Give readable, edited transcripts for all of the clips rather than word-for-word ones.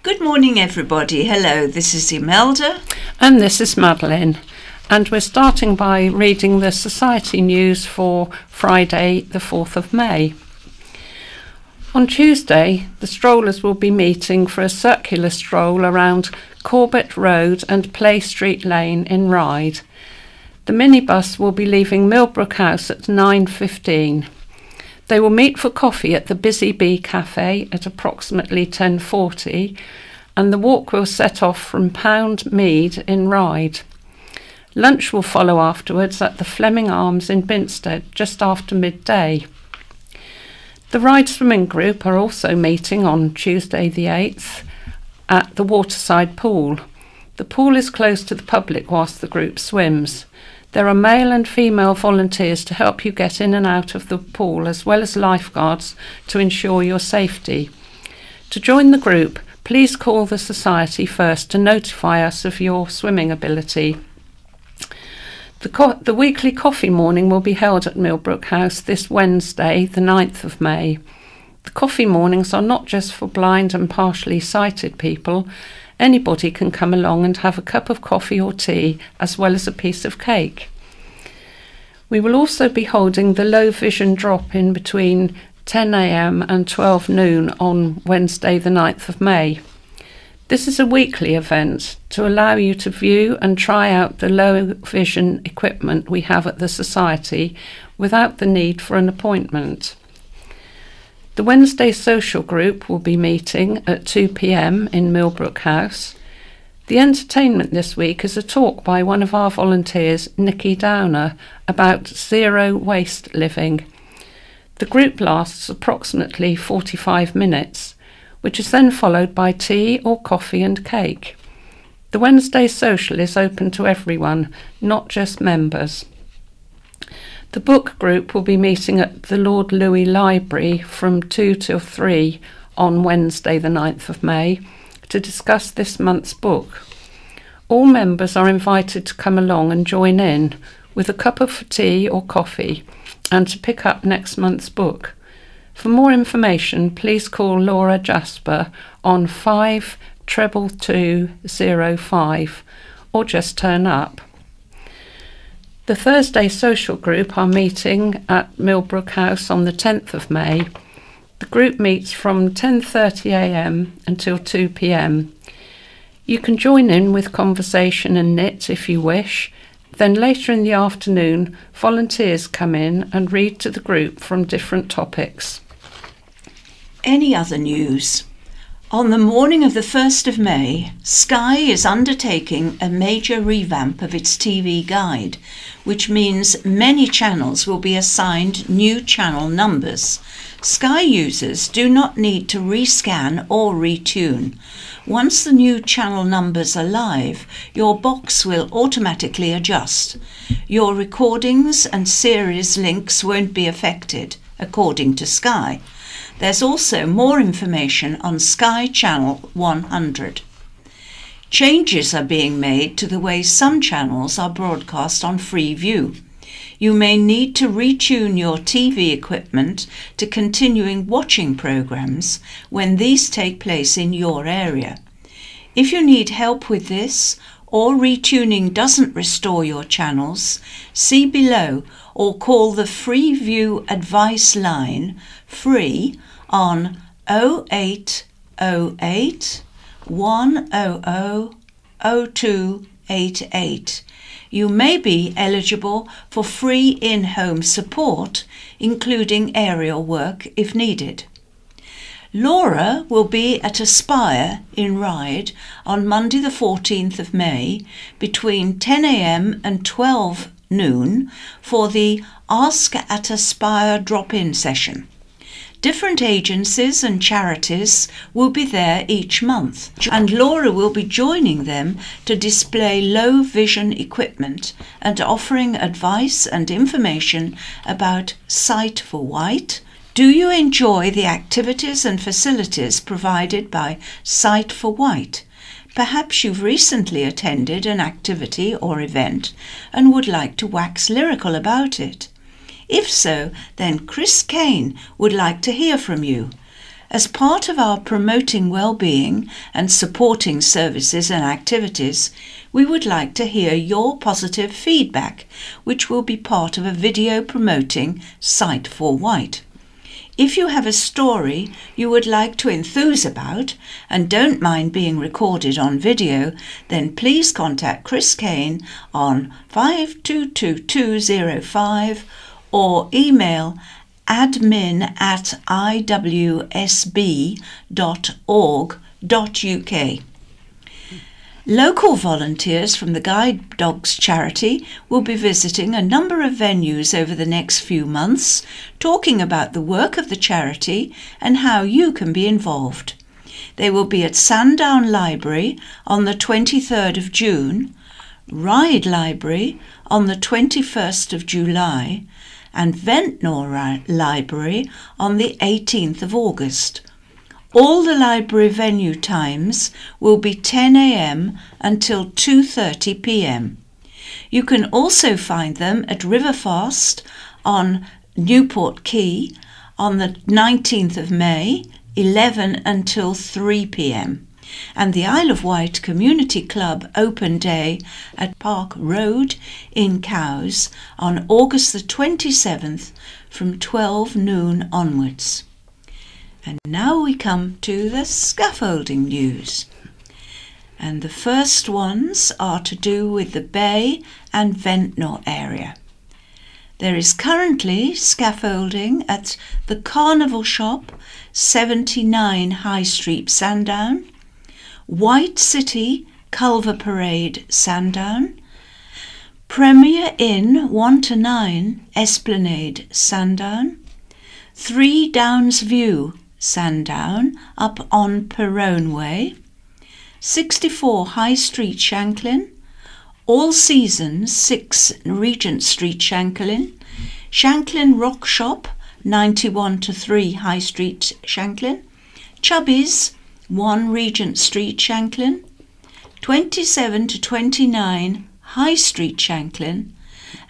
Good morning, everybody. Hello, this is Imelda. And this is Madeline. And we're starting by reading the Society News for Friday, the 4th of May. On Tuesday, the strollers will be meeting for a circular stroll around Corbett Road and Play Street Lane in Ryde. The minibus will be leaving Millbrook House at 9:15. They will meet for coffee at the Busy Bee Cafe at approximately 10:40, and the walk will set off from Pound Mead in Ryde. Lunch will follow afterwards at the Fleming Arms in Binstead just after midday. The Ryde Swimming Group are also meeting on Tuesday the 8th at the Waterside Pool. The pool is closed to the public whilst the group swims. There are male and female volunteers to help you get in and out of the pool, as well as lifeguards to ensure your safety. To join the group, please call the Society first to notify us of your swimming ability. The weekly coffee morning will be held at Millbrook House this Wednesday, the 9th of May. The coffee mornings are not just for blind and partially sighted people. Anybody can come along and have a cup of coffee or tea, as well as a piece of cake. We will also be holding the low vision drop-in between 10 a.m. and 12 noon on Wednesday the 9th of May. This is a weekly event to allow you to view and try out the low vision equipment we have at the Society without the need for an appointment. The Wednesday social group will be meeting at 2 p.m. in Millbrook House. The entertainment this week is a talk by one of our volunteers, Nikki Downer, about zero waste living. The group lasts approximately 45 minutes, which is then followed by tea or coffee and cake. The Wednesday social is open to everyone, not just members. The book group will be meeting at the Lord Louis Library from 2 till 3 on Wednesday the 9th of May to discuss this month's book. All members are invited to come along and join in with a cup of tea or coffee and to pick up next month's book. For more information, please call Laura Jasper on 52205 or just turn up. The Thursday social group are meeting at Millbrook House on the 10th of May. The group meets from 10:30 a.m. until 2 p.m. You can join in with conversation and knit if you wish. Then later in the afternoon, volunteers come in and read to the group from different topics. Any other news? On the morning of the 1st of May, Sky is undertaking a major revamp of its TV guide, which means many channels will be assigned new channel numbers. Sky users do not need to rescan or retune. Once the new channel numbers are live, your box will automatically adjust. Your recordings and series links won't be affected, according to Sky. There's also more information on Sky Channel 100. Changes are being made to the way some channels are broadcast on Freeview. You may need to retune your TV equipment to continuing watching programs when these take place in your area. If you need help with this, or retuning doesn't restore your channels, see below or call the Freeview Advice Line free on 0808 100 0288. You may be eligible for free in-home support, including aerial work if needed. Laura will be at Aspire in Ryde on Monday the 14th of May between 10 a.m. and 12 noon for the Ask at Aspire drop-in session. Different agencies and charities will be there each month, and Laura will be joining them to display low vision equipment and offering advice and information about Sight for Wight. Do you enjoy the activities and facilities provided by Sight for Wight? Perhaps you've recently attended an activity or event and would like to wax lyrical about it. If so, then Chris Kane would like to hear from you. As part of our promoting well-being and supporting services and activities, we would like to hear your positive feedback, which will be part of a video promoting Site for Wight. If you have a story you would like to enthuse about and don't mind being recorded on video, then please contact Chris Kane on 522205 or email admin@iwsb.org.uk. Local volunteers from the Guide Dogs charity will be visiting a number of venues over the next few months, talking about the work of the charity and how you can be involved. They will be at Sandown Library on the 23rd of June, Ryde Library on the 21st of July, and Ventnor Library on the 18th of August. All the library venue times will be 10 a.m. until 2:30 p.m. You can also find them at Riverfast on Newport Quay on the 19th of May, 11 until 3 p.m. and the Isle of Wight Community Club Open Day at Park Road in Cowes on August the 27th from 12 noon onwards. And now we come to the scaffolding news. And the first ones are to do with the Bay and Ventnor area. There is currently scaffolding at the Carnival Shop, 79 High Street, Sandown, Wight City, Culver Parade, Sandown, Premier Inn 1 to 9, Esplanade, Sandown, 3 Downs View, Sandown, up on Perone Way, 64 High Street, Shanklin, All Seasons 6 Regent Street, Shanklin, Shanklin Rock Shop 91 to 3 High Street, Shanklin, Chubby's 1 Regent Street, Shanklin, 27 to 29 High Street, Shanklin,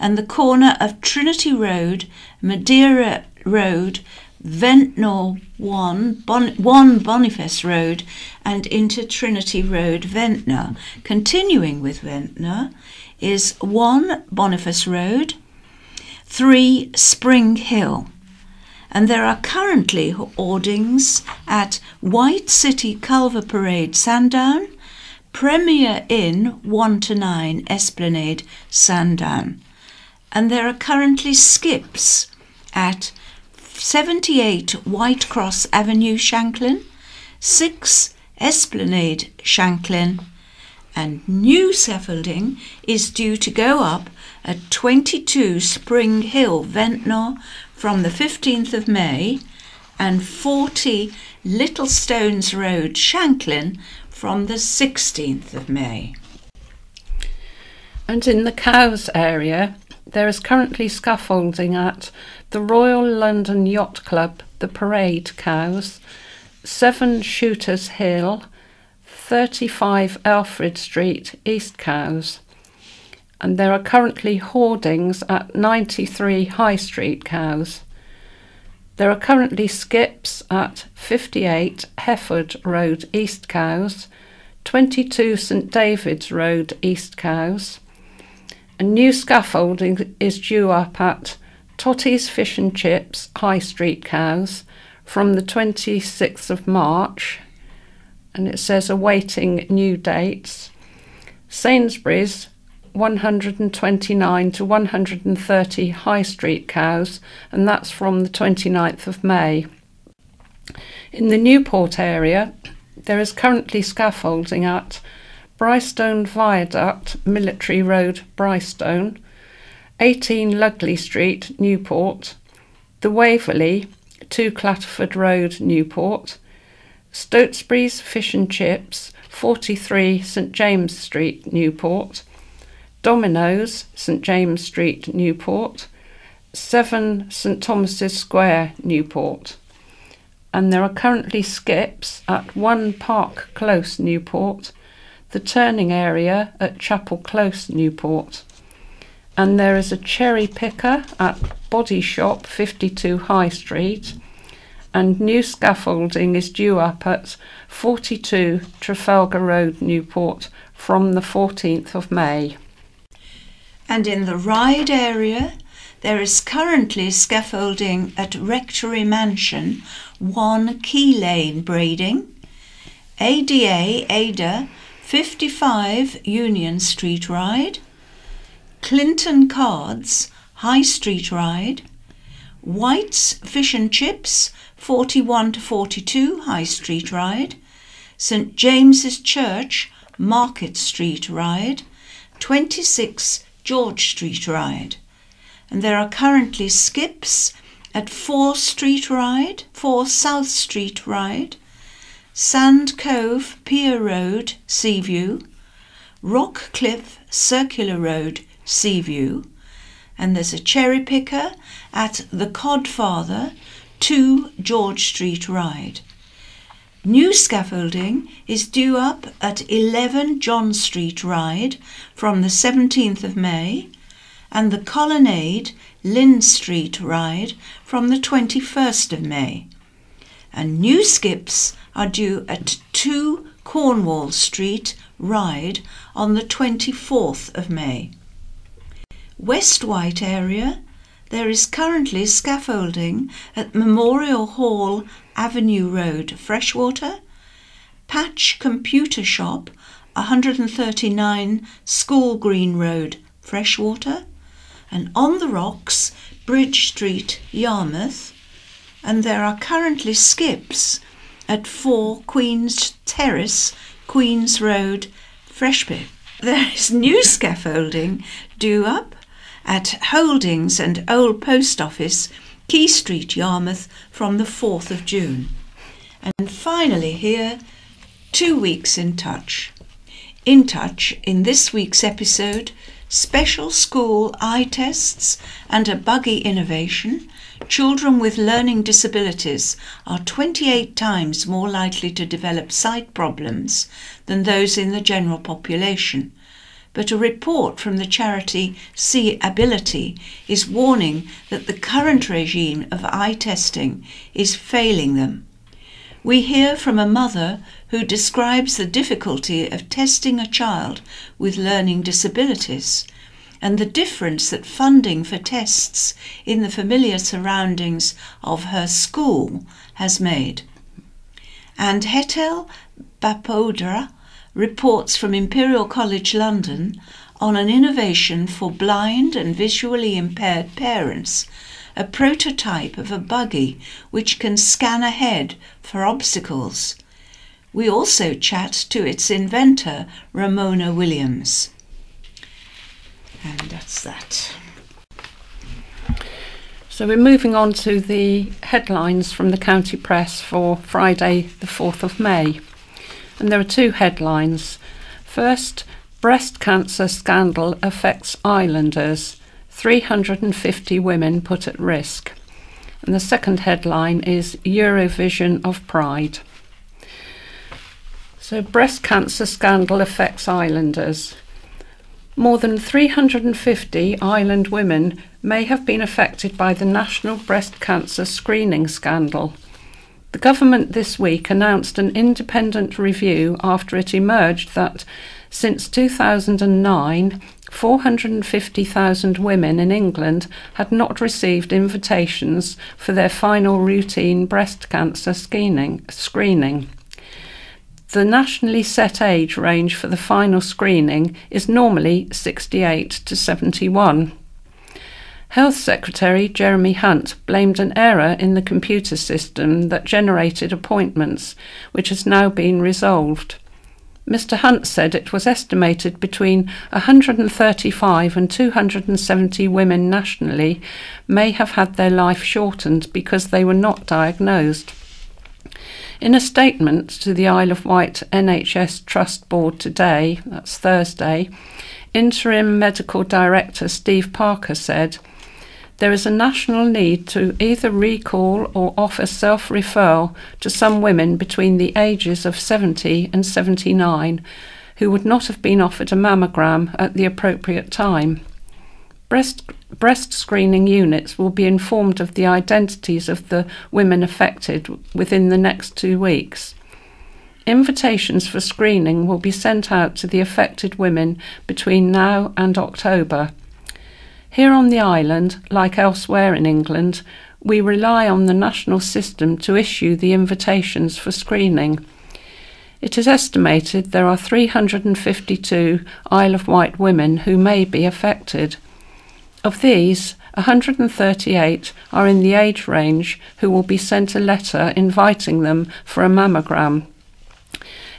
and the corner of Trinity Road, Madeira Road, Ventnor 1 Boniface Road and into Trinity Road, Ventnor. Continuing with Ventnor is 1 Boniface Road, 3 Spring Hill. And there are currently hoardings at Wight City Culver Parade, Sandown, Premier Inn 1 to 9 Esplanade, Sandown. And there are currently skips at 78 White Cross Avenue, Shanklin, 6 Esplanade, Shanklin, and new scaffolding is due to go up at 22 Spring Hill, Ventnor from the 15th of May and 40 Little Stones Road, Shanklin from the 16th of May. And in the Cowes area, there is currently scaffolding at the Royal London Yacht Club, the Parade, Cowes, 7 Shooters Hill, 35 Alfred Street, East Cowes. And there are currently hoardings at 93 High Street, Cowes. There are currently skips at 58 Hefford Road, East Cowes, 22 St David's Road, East Cowes. A new scaffolding is due up at Totty's Fish and Chips, High Street, Cowes, from the 26th of March, and it says awaiting new dates. Sainsbury's 129 to 130 High Street, Cowes, and that's from the 29th of May. In the Newport area, there is currently scaffolding at Brystone Viaduct, Military Road, Brystone, 18 Lugley Street, Newport, the Waverley, 2 Clatterford Road, Newport, Stotesbury's Fish and Chips, 43 St James Street, Newport, Domino's, St James Street, Newport, 7 St Thomas's Square, Newport. And there are currently skips at 1 Park Close, Newport, the turning area at Chapel Close, Newport. And there is a cherry picker at Body Shop 52 High Street, and new scaffolding is due up at 42 Trafalgar Road, Newport, from the 14th of May. And in the Ryde area, there is currently scaffolding at Rectory Mansion, 1 Key Lane, Brading, Ada 55 Union Street, Ryde, Clinton Cards, High Street, Ryde, White's Fish and Chips, 41 to 42 High Street, Ryde, St James's Church, Market Street, Ryde, 26 George Street, Ryde. And there are currently skips at 4 South Street, Ryde, Sand Cove, Pier Road, Seaview, Rock Cliff, Circular Road, Seaview, and there's a cherry picker at the Codfather, 2 George Street, Ryde. New scaffolding is due up at 11 John Street, Ryde, from the 17th of May, and the Colonnade, Lynn Street, Ryde, from the 21st of May. And new skips are due at 2 Cornwall Street, Ryde, on the 24th of May. West Wight area, there is currently scaffolding at Memorial Hall, Avenue Road, Freshwater, Patch Computer Shop, 139 School Green Road, Freshwater, and On the Rocks, Bridge Street, Yarmouth, and there are currently skips at 4 Queen's Terrace, Queen's Road, Freshby. There is new scaffolding due up at Holdings and Old Post Office, Key Street, Yarmouth, from the 4th of June. And finally here, 2 weeks in touch. In touch in this week's episode, special school eye tests and a buggy innovation. Children with learning disabilities are 28 times more likely to develop sight problems than those in the general population. But a report from the charity See Ability is warning that the current regime of eye testing is failing them. We hear from a mother who describes the difficulty of testing a child with learning disabilities and the difference that funding for tests in the familiar surroundings of her school has made. And Hetal Bapodra reports from Imperial College London on an innovation for blind and visually impaired parents, a prototype of a buggy which can scan ahead for obstacles. We also chat to its inventor, Ramona Williams. And that's that. So we're moving on to the headlines from the County Press for Friday the 4th of May. And there are 2 headlines. First, breast cancer scandal affects islanders. 350 women put at risk. And the second headline is Eurovision of Pride. So breast cancer scandal affects islanders. More than 350 island women may have been affected by the national breast cancer screening scandal. The government this week announced an independent review after it emerged that since 2009, 450,000 women in England had not received invitations for their final routine breast cancer screening. The nationally set age range for the final screening is normally 68 to 71. Health Secretary Jeremy Hunt blamed an error in the computer system that generated appointments, which has now been resolved. Mr. Hunt said it was estimated between 135 and 270 women nationally may have had their life shortened because they were not diagnosed. In a statement to the Isle of Wight NHS Trust Board today, that's Thursday, Interim Medical Director Steve Parker said, "There is a national need to either recall or offer self-referral to some women between the ages of 70 and 79 who would not have been offered a mammogram at the appropriate time. Breast screening units will be informed of the identities of the women affected within the next 2 weeks. Invitations for screening will be sent out to the affected women between now and October. Here on the island, like elsewhere in England, we rely on the national system to issue the invitations for screening. It is estimated there are 352 Isle of Wight women who may be affected. Of these, 138 are in the age range who will be sent a letter inviting them for a mammogram.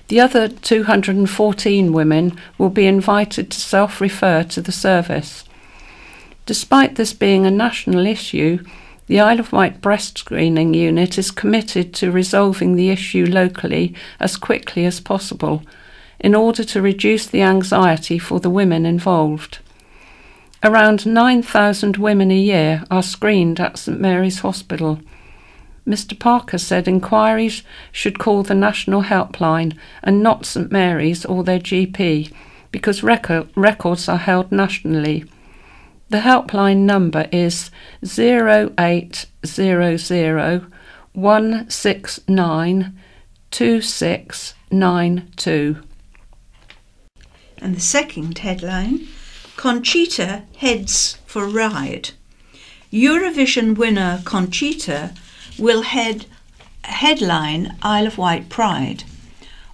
The other 214 women will be invited to self-refer to the service. Despite this being a national issue, the Isle of Wight Breast Screening Unit is committed to resolving the issue locally as quickly as possible, in order to reduce the anxiety for the women involved. Around 9,000 women a year are screened at St Mary's Hospital. Mr Parker said inquiries should call the national helpline and not St Mary's or their GP, because records are held nationally. The helpline number is 0800 169 2692. And the second headline, Conchita heads for ride. Eurovision winner Conchita will headline Isle of Wight Pride.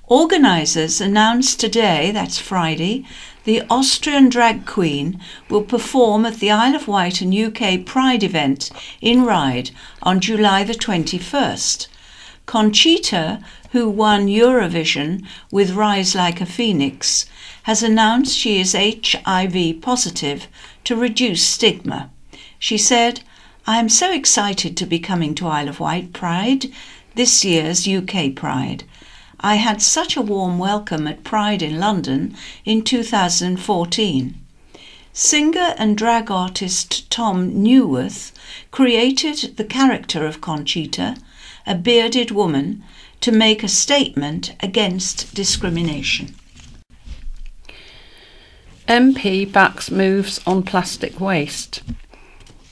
Organisers announced today, that's Friday, the Austrian drag queen will perform at the Isle of Wight and UK Pride event in Ryde on July the 21st. Conchita, who won Eurovision with Rise Like a Phoenix, has announced she is HIV positive to reduce stigma. She said, "I am so excited to be coming to Isle of Wight Pride, this year's UK Pride. I had such a warm welcome at Pride in London in 2014. Singer and drag artist Tom Newworth created the character of Conchita, a bearded woman, to make a statement against discrimination. MP backs moves on plastic waste.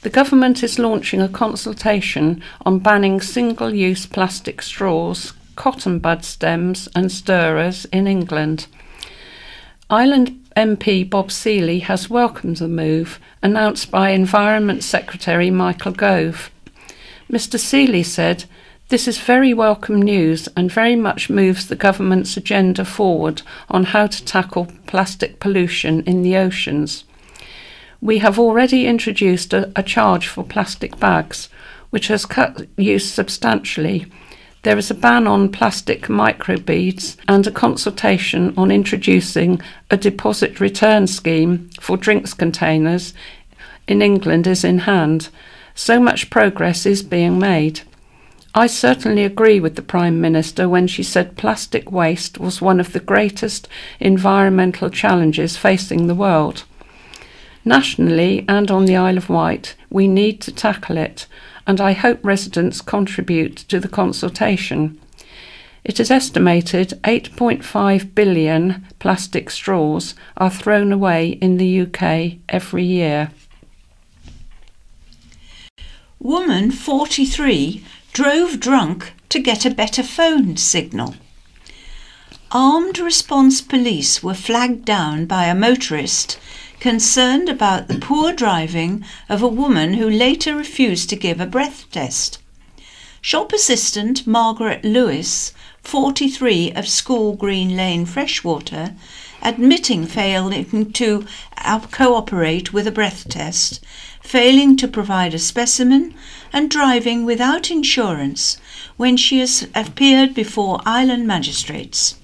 The government is launching a consultation on banning single-use plastic straws, cotton bud stems and stirrers in England. Island MP Bob Seeley has welcomed the move, announced by Environment Secretary Michael Gove. Mr Seeley said, "This is very welcome news and very much moves the government's agenda forward on how to tackle plastic pollution in the oceans. We have already introduced a charge for plastic bags, which has cut use substantially. There is a ban on plastic microbeads and a consultation on introducing a deposit return scheme for drinks containers in England is in hand. So much progress is being made. I certainly agree with the Prime Minister when she said plastic waste was one of the greatest environmental challenges facing the world. Nationally and on the Isle of Wight, we need to tackle it, and I hope residents contribute to the consultation. It is estimated 8.5 billion plastic straws are thrown away in the UK every year. Woman 43 drove drunk to get a better phone signal. Armed response police were flagged down by a motorist concerned about the poor driving of a woman who later refused to give a breath test. Shop assistant Margaret Lewis, 43, of School Green Lane, Freshwater, admitting failing to cooperate with a breath test, failing to provide a specimen, and driving without insurance when she has appeared before island magistrates.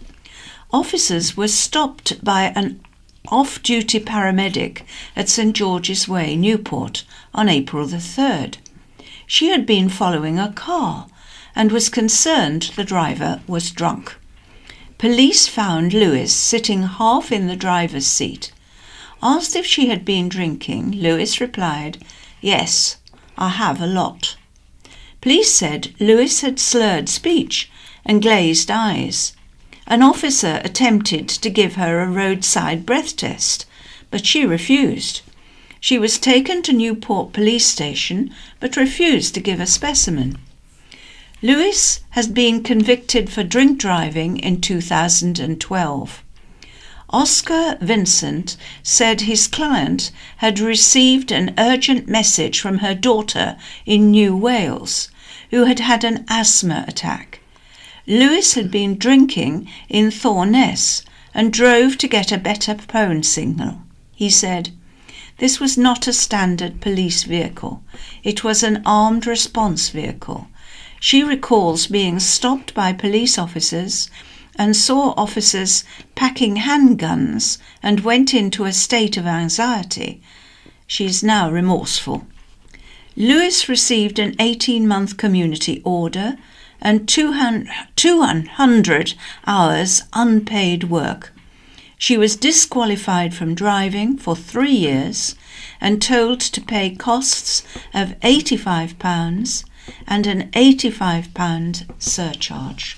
Officers were stopped by an off-duty paramedic at St George's Way, Newport, on April the 3rd. She had been following a car and was concerned the driver was drunk. Police found Lewis sitting half in the driver's seat. Asked if she had been drinking, Lewis replied, "Yes, I have a lot." Police said Lewis had slurred speech and glazed eyes. An officer attempted to give her a roadside breath test, but she refused. She was taken to Newport Police Station but refused to give a specimen. Lewis has been convicted for drink driving in 2012. Oscar Vincent said his client had received an urgent message from her daughter in New Wales, who had had an asthma attack. Lewis had been drinking in Thorness and drove to get a better phone signal. He said, "This was not a standard police vehicle. It was an armed response vehicle. She recalls being stopped by police officers and saw officers packing handguns and went into a state of anxiety. She is now remorseful." Lewis received an 18-month community order and 200 hours unpaid work. She was disqualified from driving for 3 years and told to pay costs of £85 and an £85 surcharge.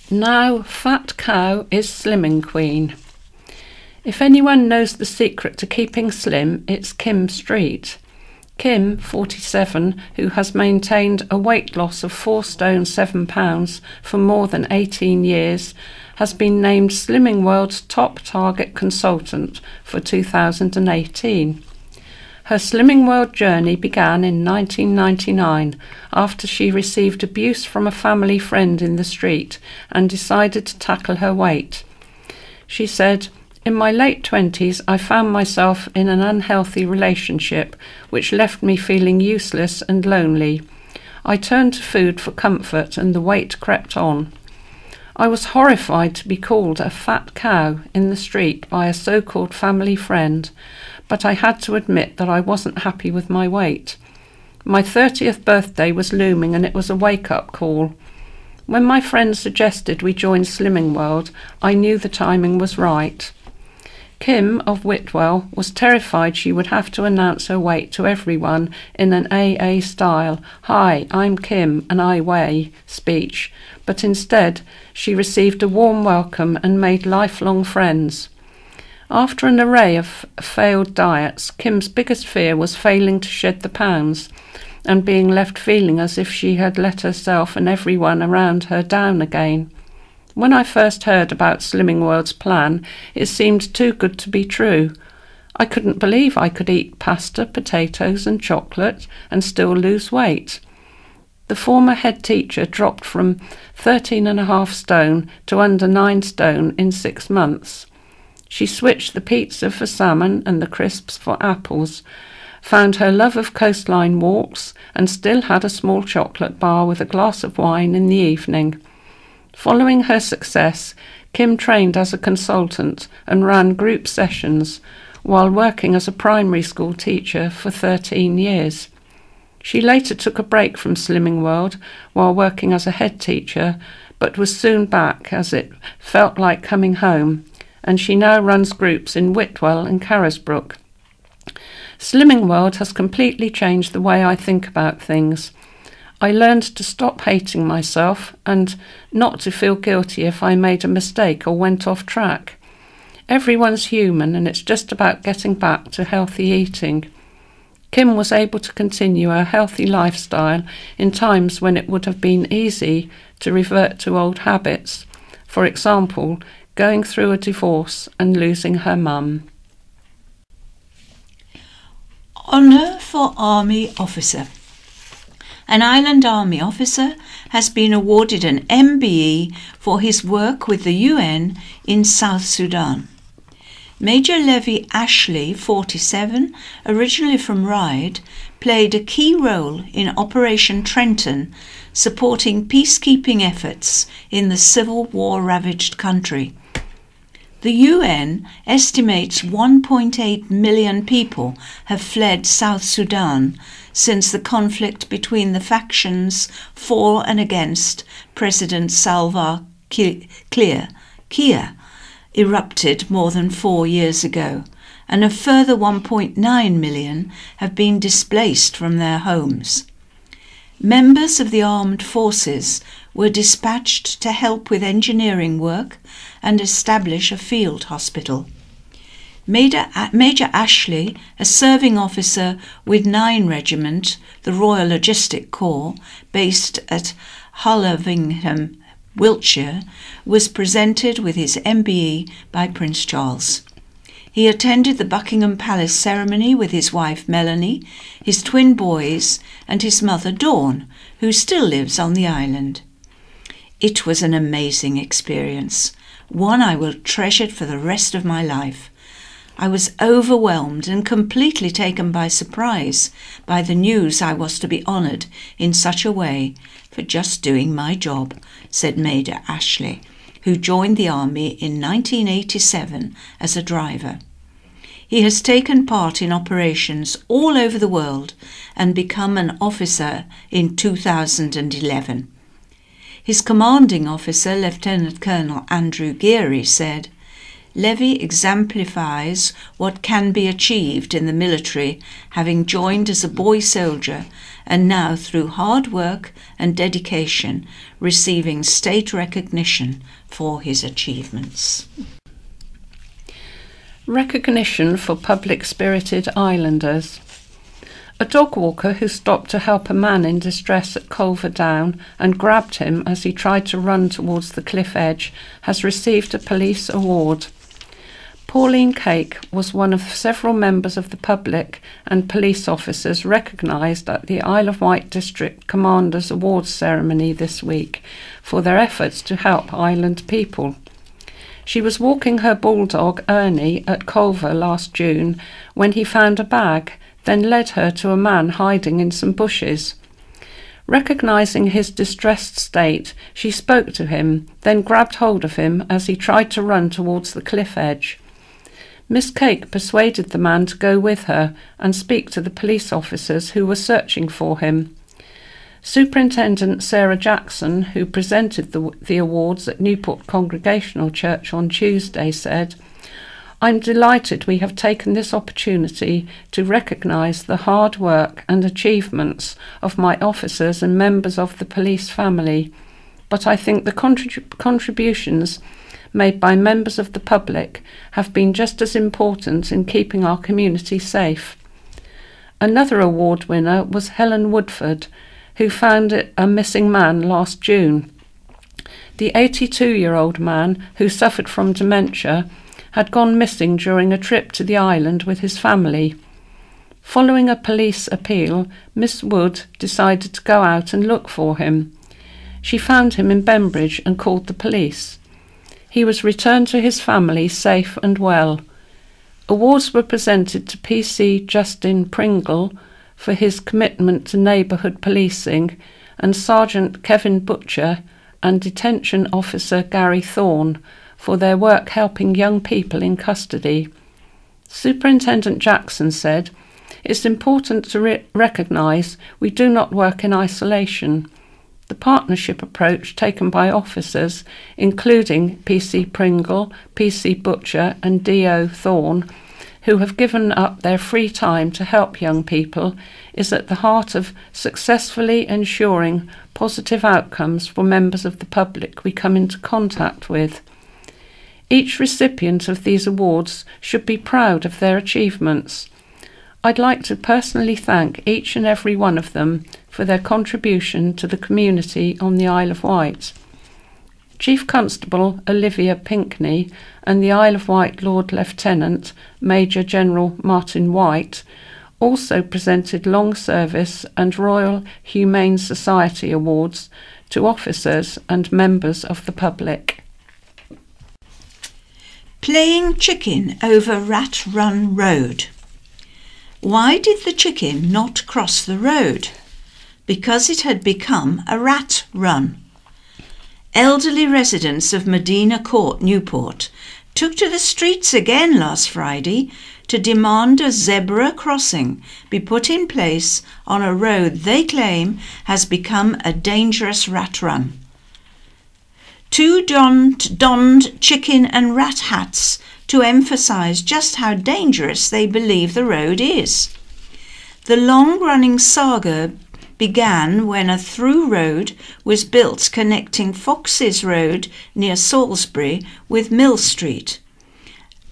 Now Fat Cow is Slimming Queen. If anyone knows the secret to keeping slim, it's Kim Street. Kim, 47, who has maintained a weight loss of 4 stone 7 pounds for more than 18 years, has been named Slimming World's top target consultant for 2018. Her Slimming World journey began in 1999 after she received abuse from a family friend in the street and decided to tackle her weight. She said, "In my late 20s, I found myself in an unhealthy relationship which left me feeling useless and lonely. I turned to food for comfort and the weight crept on. I was horrified to be called a fat cow in the street by a so-called family friend, but I had to admit that I wasn't happy with my weight. My 30th birthday was looming and it was a wake-up call. When my friend suggested we join Slimming World, I knew the timing was right." Kim of Whitwell was terrified she would have to announce her weight to everyone in an AA style, "Hi, I'm Kim and I weigh" speech, but instead she received a warm welcome and made lifelong friends. After an array of failed diets, Kim's biggest fear was failing to shed the pounds and being left feeling as if she had let herself and everyone around her down again. When I first heard about Slimming World's plan, it seemed too good to be true. I couldn't believe I could eat pasta, potatoes and chocolate and still lose weight. The former head teacher dropped from 13.5 stone to under 9 stone in 6 months. She switched the pizza for salmon and the crisps for apples, found her love of coastline walks and still had a small chocolate bar with a glass of wine in the evening. Following her success, Kim trained as a consultant and ran group sessions while working as a primary school teacher for 13 years. She later took a break from Slimming World while working as a head teacher, but was soon back as it felt like coming home, and she now runs groups in Whitwell and Carisbrooke. Slimming World has completely changed the way I think about things. I learned to stop hating myself and not to feel guilty if I made a mistake or went off track. Everyone's human and it's just about getting back to healthy eating. Kim was able to continue her healthy lifestyle in times when it would have been easy to revert to old habits. For example, going through a divorce and losing her mum. Honour for Army Officer. An Island Army officer has been awarded an MBE for his work with the UN in South Sudan. Major Levy Ashley, 47, originally from Ryde, played a key role in Operation Trenton, supporting peacekeeping efforts in the civil war-ravaged country. The UN estimates 1.8 million people have fled South Sudan since the conflict between the factions for and against President Salva Kiir erupted more than 4 years ago, and a further 1.9 million have been displaced from their homes. Members of the armed forces were dispatched to help with engineering work and establish a field hospital. Major Ashley, a serving officer with 9 Regiment, the Royal Logistic Corps, based at Hullervingham, Wiltshire, was presented with his MBE by Prince Charles. He attended the Buckingham Palace ceremony with his wife Melanie, his twin boys, and his mother Dawn, who still lives on the island. It was an amazing experience, one I will treasure for the rest of my life. I was overwhelmed and completely taken by surprise by the news I was to be honoured in such a way for just doing my job, said Major Ashley, who joined the army in 1987 as a driver. He has taken part in operations all over the world and become an officer in 2011. His commanding officer, Lieutenant Colonel Andrew Geary, said, "Levy exemplifies what can be achieved in the military, having joined as a boy soldier and now through hard work and dedication receiving state recognition for his achievements." Recognition for public-spirited islanders. A dog walker who stopped to help a man in distress at Culver Down and grabbed him as he tried to run towards the cliff edge has received a police award. Pauline Cake was one of several members of the public and police officers recognised at the Isle of Wight District Commanders Awards ceremony this week for their efforts to help island people. She was walking her bulldog Ernie at Culver last June when he found a bag, then led her to a man hiding in some bushes. Recognising his distressed state, she spoke to him, then grabbed hold of him as he tried to run towards the cliff edge. Miss Cake persuaded the man to go with her and speak to the police officers who were searching for him. Superintendent Sarah Jackson, who presented the awards at Newport Congregational Church on Tuesday, said, "I'm delighted we have taken this opportunity to recognise the hard work and achievements of my officers and members of the police family, but I think the contributions made by members of the public have been just as important in keeping our community safe." Another award winner was Helen Woodford, who found a missing man last June. The 82-year-old man, who suffered from dementia, had gone missing during a trip to the island with his family. Following a police appeal, Miss Wood decided to go out and look for him. She found him in Bembridge and called the police. He was returned to his family safe and well. Awards were presented to PC Justin Pringle for his commitment to neighbourhood policing and Sergeant Kevin Butcher and Detention Officer Gary Thorne for their work helping young people in custody. Superintendent Jackson said, "It's important to recognise we do not work in isolation. The partnership approach taken by officers, including PC Pringle, PC Butcher and DO Thorne, who have given up their free time to help young people, is at the heart of successfully ensuring positive outcomes for members of the public we come into contact with. Each recipient of these awards should be proud of their achievements. I'd like to personally thank each and every one of them for their contribution to the community on the Isle of Wight." Chief Constable Olivia Pinkney and the Isle of Wight Lord Lieutenant Major General Martin White also presented Long Service and Royal Humane Society awards to officers and members of the public. Playing chicken over Rat Run Road. Why did the chicken not cross the road? Because it had become a rat run. Elderly residents of Medina Court, Newport, took to the streets again last Friday to demand a zebra crossing be put in place on a road they claim has become a dangerous rat run. Two donned chicken and rat hats to emphasise just how dangerous they believe the road is. The long-running saga began when a through road was built connecting Foxes Road near Salisbury with Mill Street.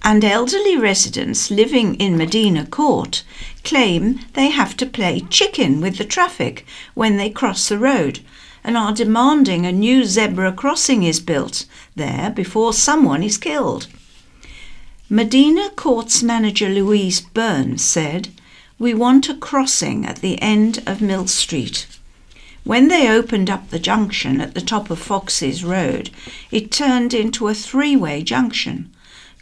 and elderly residents living in Medina Court claim they have to play chicken with the traffic when they cross the road and are demanding a new zebra crossing is built there before someone is killed. Medina Court's manager Louise Burns said, "We want a crossing at the end of Mill Street. When they opened up the junction at the top of Fox's Road, it turned into a three-way junction.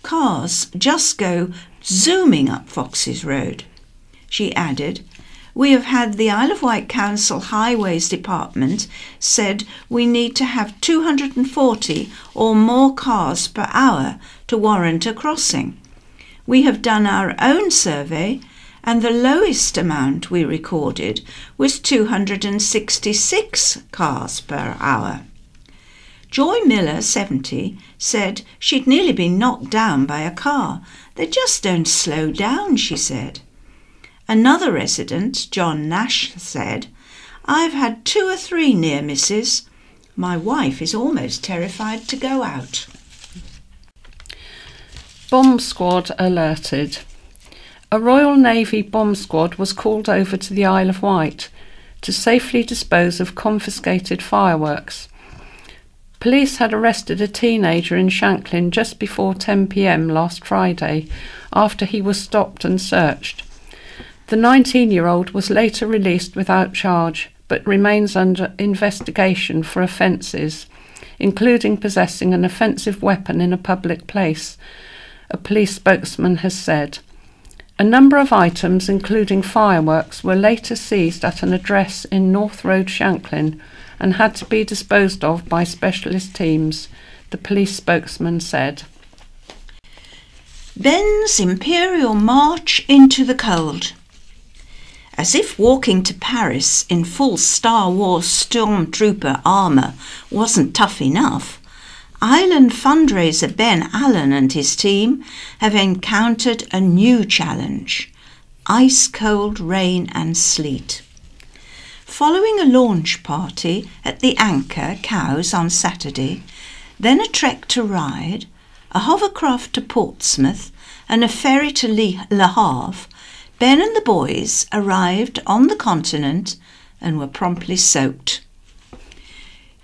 Cars just go zooming up Fox's Road." She added, "We have had the Isle of Wight Council Highways Department said we need to have 240 or more cars per hour to warrant a crossing. We have done our own survey and the lowest amount we recorded was 266 cars per hour." Joy Miller, 70, said she'd nearly been knocked down by a car. "They just don't slow down," she said. Another resident, John Nash, said, "I've had 2 or 3 near misses. My wife is almost terrified to go out." Bomb squad alerted. A Royal Navy bomb squad was called over to the Isle of Wight to safely dispose of confiscated fireworks. Police had arrested a teenager in Shanklin just before 10 p.m. last Friday after he was stopped and searched. The 19-year-old was later released without charge but remains under investigation for offences, including possessing an offensive weapon in a public place, a police spokesman has said. A number of items, including fireworks, were later seized at an address in North Road, Shanklin, and had to be disposed of by specialist teams, the police spokesman said. Ben's Imperial March into the Cold. As if walking to Paris in full Star Wars stormtrooper armour wasn't tough enough, Island fundraiser Ben Allen and his team have encountered a new challenge: ice-cold rain and sleet. Following a launch party at the Anchor Cows on Saturday, then a trek to Ryde, a hovercraft to Portsmouth and a ferry to Le Havre, Ben and the boys arrived on the continent and were promptly soaked.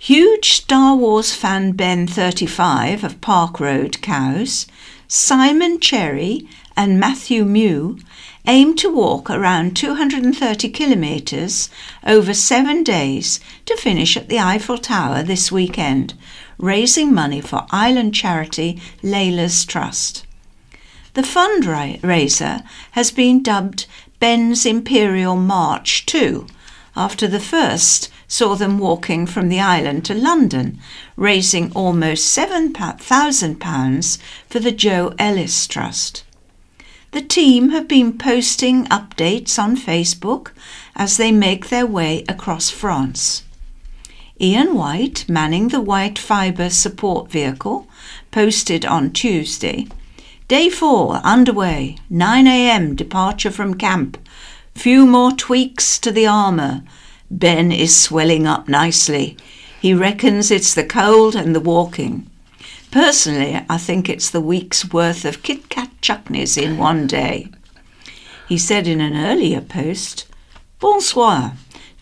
Huge Star Wars fan Ben, 35, of Park Road Cows, Simon Cherry and Matthew Mew aim to walk around 230 kilometres over 7 days to finish at the Eiffel Tower this weekend, raising money for island charity Layla's Trust. The fundraiser has been dubbed Ben's Imperial March 2, after the first saw them walking from the island to London, raising almost £7,000 for the Joe Ellis Trust. The team have been posting updates on Facebook as they make their way across France. Ian White, manning the White Fibre support vehicle, posted on Tuesday, "Day 4 underway, 9 a.m. departure from camp. Few more tweaks to the armour. Ben is swelling up nicely. He reckons it's the cold and the walking. Personally, I think it's the week's worth of Kit Kat chutneys in one day." He said in an earlier post, "Bonsoir.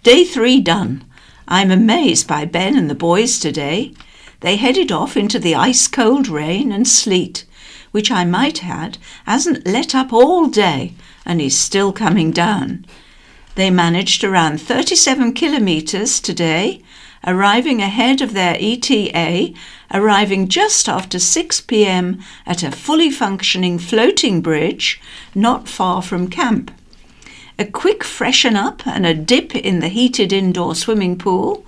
Day 3 done. I'm amazed by Ben and the boys today. They headed off into the ice-cold rain and sleet, which I might add hasn't let up all day and is still coming down. They managed around 37 kilometres today, arriving ahead of their ETA, arriving just after 6 p.m. at a fully functioning floating bridge not far from camp. A quick freshen up and a dip in the heated indoor swimming pool,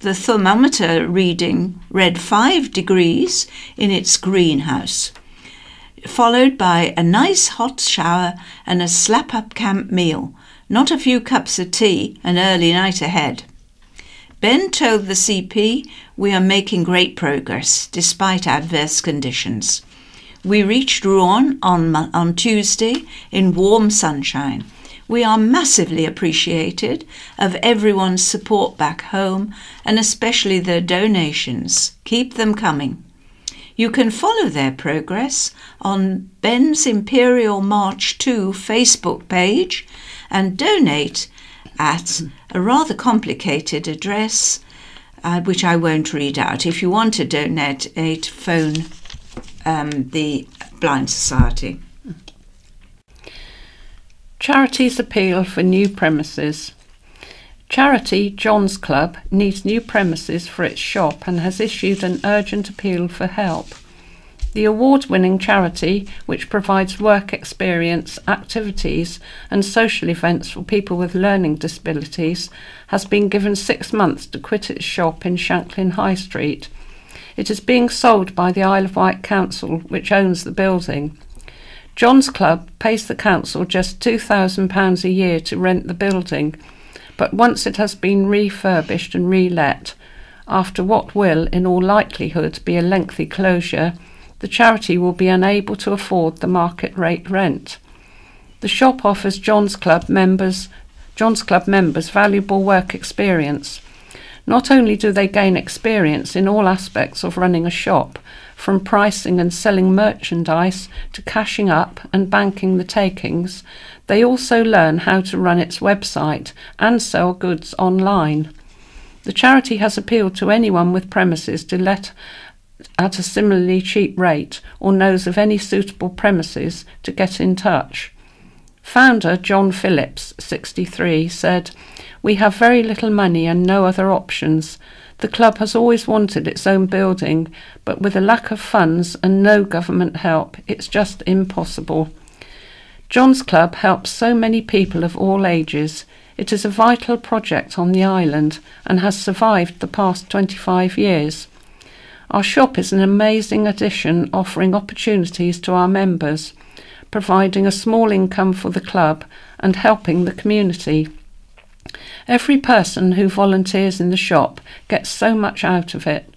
the thermometer reading read 5 degrees in its greenhouse, followed by a nice hot shower and a slap-up camp meal, not a few cups of tea, an early night ahead. Ben told the CP, "We are making great progress, despite adverse conditions. We reached Rouen on Tuesday in warm sunshine. We are massively appreciated of everyone's support back home and especially their donations. Keep them coming." You can follow their progress on Ben's Imperial March 2 Facebook page and donate at a rather complicated address, which I won't read out. If you want to donate, phone the Blind Society. Charity's appeal for new premises. Charity John's Club needs new premises for its shop and has issued an urgent appeal for help. The award-winning charity, which provides work experience, activities and social events for people with learning disabilities, has been given 6 months to quit its shop in Shanklin High Street. It is being sold by the Isle of Wight Council, which owns the building. John's Club pays the council just £2,000 a year to rent the building, but once it has been refurbished and re-let, after what will, in all likelihood, be a lengthy closure, the charity will be unable to afford the market rate rent. The shop offers John's Club members valuable work experience. Not only do they gain experience in all aspects of running a shop, from pricing and selling merchandise to cashing up and banking the takings, they also learn how to run its website and sell goods online. The charity has appealed to anyone with premises to let at a similarly cheap rate or knows of any suitable premises to get in touch. Founder John Phillips, 63, said, "We have very little money and no other options. The club has always wanted its own building, but with a lack of funds and no government help, it's just impossible. John's Club helps so many people of all ages. It is a vital project on the island and has survived the past 25 years. Our shop is an amazing addition, offering opportunities to our members, providing a small income for the club and helping the community. Every person who volunteers in the shop gets so much out of it.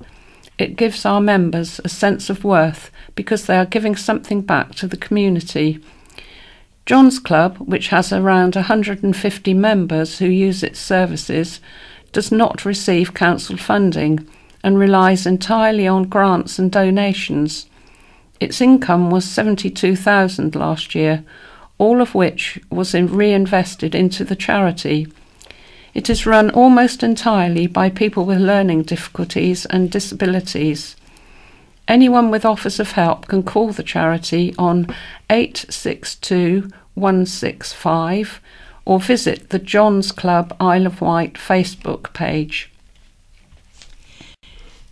It gives our members a sense of worth because they are giving something back to the community. John's Club, which has around 150 members who use its services, does not receive council funding and relies entirely on grants and donations. Its income was $72,000 last year, all of which was reinvested into the charity. It is run almost entirely by people with learning difficulties and disabilities. Anyone with offers of help can call the charity on 862 165 or visit the John's Club Isle of Wight Facebook page.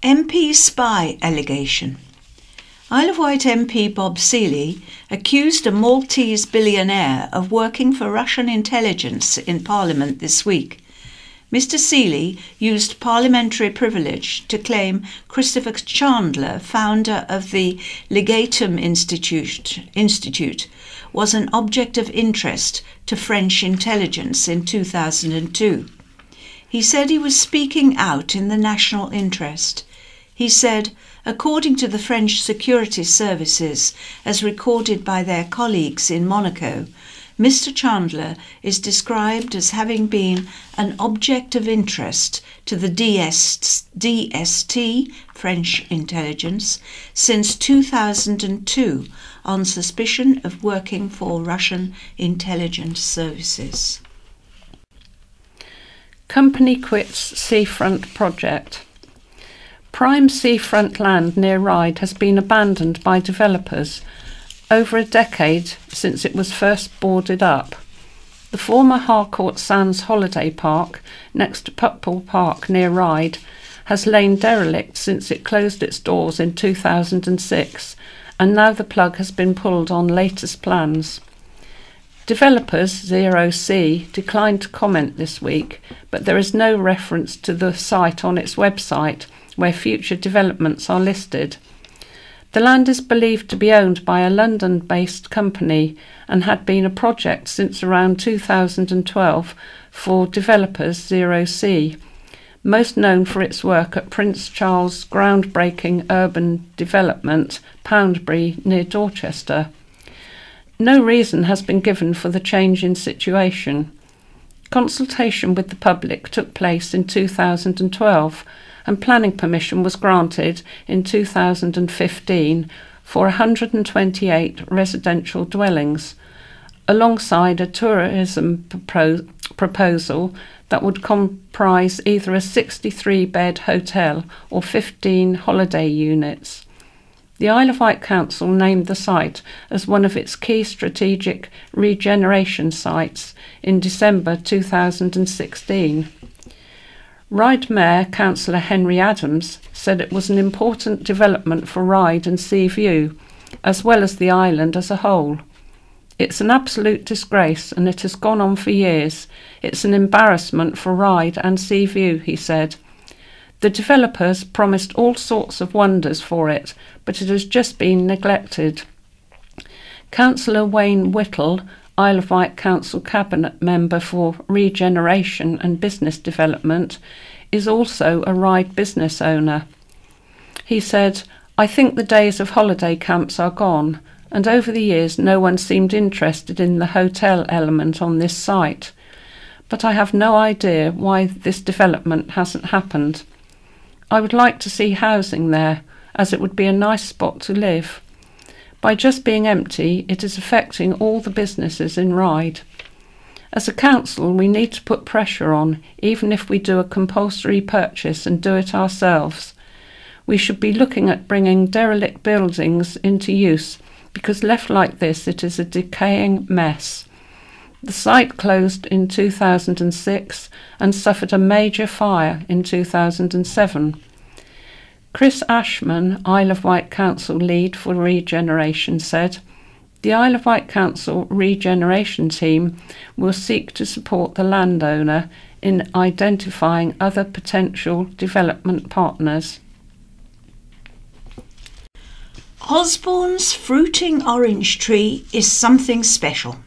MP spy allegation. Isle of Wight MP Bob Seeley accused a Maltese billionaire of working for Russian intelligence in Parliament this week. Mr. Seeley used parliamentary privilege to claim Christopher Chandler, founder of the Legatum Institute, was an object of interest to French intelligence in 2002. He said he was speaking out in the national interest. He said, according to the French security services, as recorded by their colleagues in Monaco, Mr. Chandler is described as having been an object of interest to the DST, French intelligence, since 2002 on suspicion of working for Russian intelligence services. Company quits seafront project. Prime seafront land near Ryde has been abandoned by developers over a decade since it was first boarded up. The former Harcourt Sands Holiday Park, next to Putpool Park near Ryde, has lain derelict since it closed its doors in 2006, and now the plug has been pulled on latest plans. Developers Zero C declined to comment this week, but there is no reference to the site on its website where future developments are listed. The land is believed to be owned by a London-based company and had been a project since around 2012 for developers Zero C, most known for its work at Prince Charles' groundbreaking urban development, Poundbury, near Dorchester. No reason has been given for the change in situation. Consultation with the public took place in 2012, and planning permission was granted in 2015 for 128 residential dwellings, alongside a tourism proposal that would comprise either a 63-bed hotel or 15 holiday units. The Isle of Wight Council named the site as one of its key strategic regeneration sites in December 2016. Ryde Mayor Councillor Henry Adams said it was an important development for Ryde and Seaview, as well as the island as a whole. It's an absolute disgrace and it has gone on for years. It's an embarrassment for Ryde and Seaview, he said. The developers promised all sorts of wonders for it, but it has just been neglected. Councillor Wayne Whittle, Isle of Wight Council Cabinet Member for Regeneration and Business Development, is also a Ryde business owner. He said, "I think the days of holiday camps are gone, and over the years no one seemed interested in the hotel element on this site. But I have no idea why this development hasn't happened. I would like to see housing there, as it would be a nice spot to live. By just being empty, it is affecting all the businesses in Ryde. As a council, we need to put pressure on, even if we do a compulsory purchase and do it ourselves. We should be looking at bringing derelict buildings into use, because left like this, it is a decaying mess. The site closed in 2006 and suffered a major fire in 2007. Chris Ashman, Isle of Wight Council lead for regeneration, said, "The Isle of Wight Council regeneration team will seek to support the landowner in identifying other potential development partners." Osborne's fruiting orange tree is something special.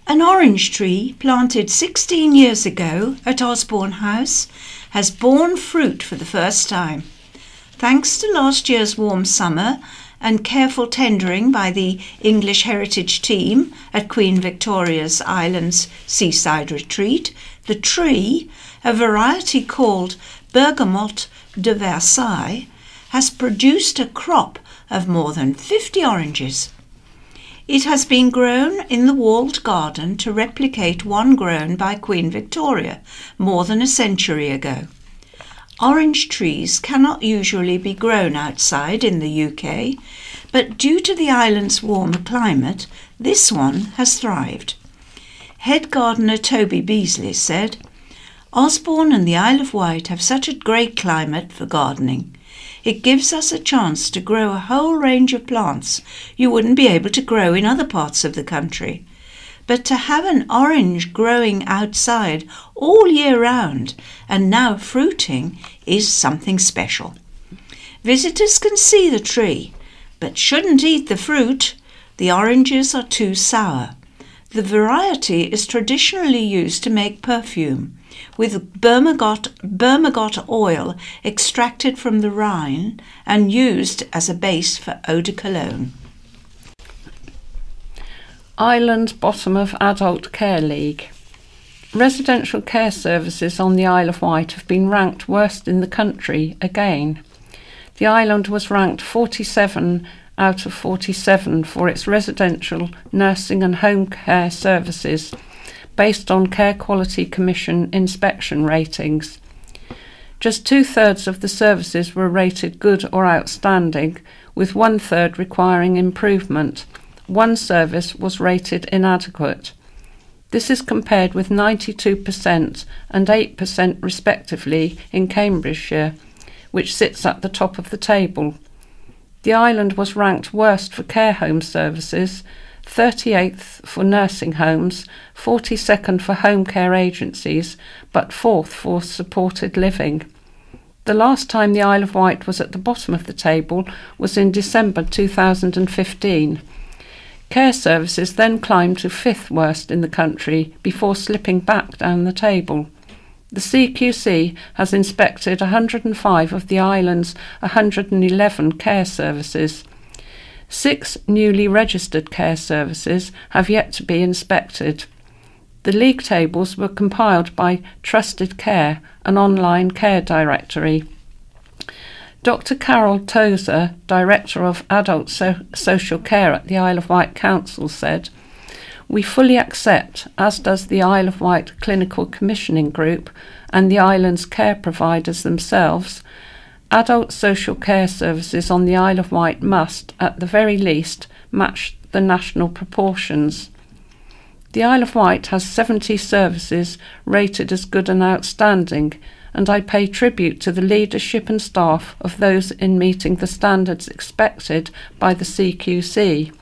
An orange tree planted 16 years ago at Osborne House has borne fruit for the first time. Thanks to last year's warm summer and careful tendering by the English Heritage team at Queen Victoria's Island's seaside retreat, the tree, a variety called Bergamote de Versailles, has produced a crop of more than 50 oranges. It has been grown in the walled garden to replicate one grown by Queen Victoria more than a century ago. Orange trees cannot usually be grown outside in the UK, but due to the island's warmer climate, this one has thrived. Head gardener Toby Beasley said, "Osborne and the Isle of Wight have such a great climate for gardening. It gives us a chance to grow a whole range of plants you wouldn't be able to grow in other parts of the country. But to have an orange growing outside all year round and now fruiting is something special. Visitors can see the tree, but shouldn't eat the fruit. The oranges are too sour. The variety is traditionally used to make perfume, with bergamot oil extracted from the rind and used as a base for eau de cologne." Island bottom of Adult Care League. Residential care services on the Isle of Wight have been ranked worst in the country again. The island was ranked 47 out of 47 for its residential, nursing and home care services, based on Care Quality Commission inspection ratings. Just 2/3 of the services were rated good or outstanding, with 1/3 requiring improvement. One service was rated inadequate. This is compared with 92% and 8% respectively in Cambridgeshire, which sits at the top of the table. The island was ranked worst for care home services, 38th for nursing homes, 42nd for home care agencies, but 4th for supported living. The last time the Isle of Wight was at the bottom of the table was in December 2015. Care services then climbed to 5th worst in the country before slipping back down the table. The CQC has inspected 105 of the island's 111 care services. 6 newly registered care services have yet to be inspected. The league tables were compiled by Trusted Care, an online care directory. Dr. Carol Tozer, Director of Adult Social Care at the Isle of Wight Council, said, "We fully accept, as does the Isle of Wight Clinical Commissioning Group and the island's care providers themselves, adult social care services on the Isle of Wight must, at the very least, match the national proportions. The Isle of Wight has 70 services rated as good and outstanding, and I pay tribute to the leadership and staff of those in meeting the standards expected by the CQC.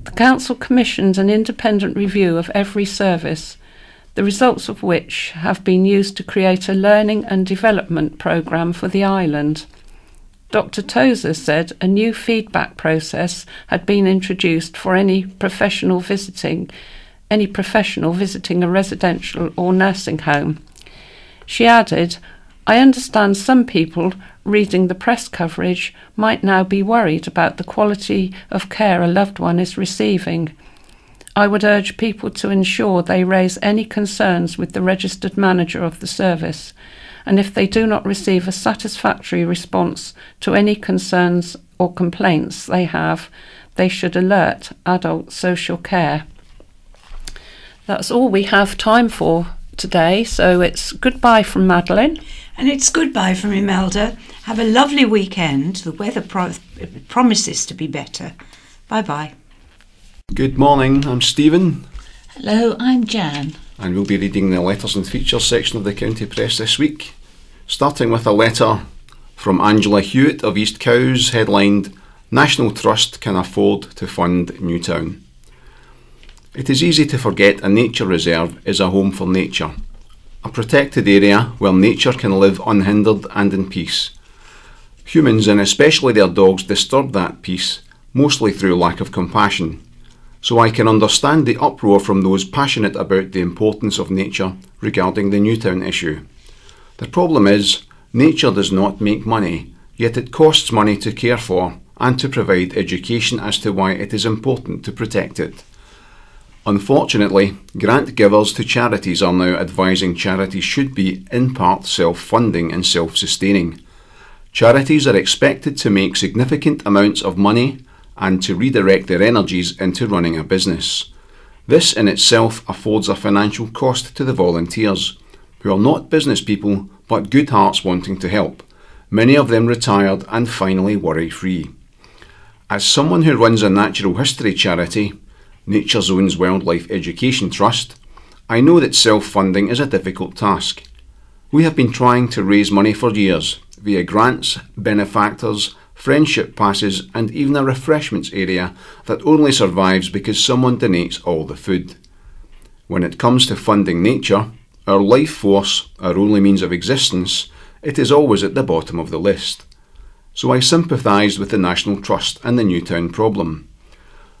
The Council commissioned an independent review of every service, the results of which have been used to create a learning and development programme for the island." Dr. Tozer said a new feedback process had been introduced for any professional visiting a residential or nursing home. She added, "I understand some people reading the press coverage might now be worried about the quality of care a loved one is receiving. I would urge people to ensure they raise any concerns with the registered manager of the service, and if they do not receive a satisfactory response to any concerns or complaints they have, they should alert Adult Social Care." That's all we have time for today, so it's goodbye from Madeline. And it's goodbye from Imelda. Have a lovely weekend. The weather promises to be better. Bye-bye. Good morning, I'm Stephen. Hello, I'm Jan. And we'll be reading the letters and features section of the County Press this week. Starting with a letter from Angela Hewitt of East Cowes, headlined, "National Trust Can Afford to Fund Newtown." It is easy to forget a nature reserve is a home for nature, a protected area where nature can live unhindered and in peace. Humans, and especially their dogs, disturb that peace, mostly through lack of compassion. So I can understand the uproar from those passionate about the importance of nature regarding the Newtown issue. The problem is, nature does not make money, yet it costs money to care for and to provide education as to why it is important to protect it. Unfortunately, grant givers to charities are now advising charities should be, in part, self-funding and self-sustaining. Charities are expected to make significant amounts of money and to redirect their energies into running a business. This in itself affords a financial cost to the volunteers, who are not business people but good hearts wanting to help, many of them retired and finally worry-free. As someone who runs a natural history charity, Nature Zone's Wildlife Education Trust, I know that self-funding is a difficult task. We have been trying to raise money for years, via grants, benefactors, friendship passes and even a refreshments area that only survives because someone donates all the food. When it comes to funding nature, our life force, our only means of existence, it is always at the bottom of the list. So I sympathised with the National Trust and the Newtown problem.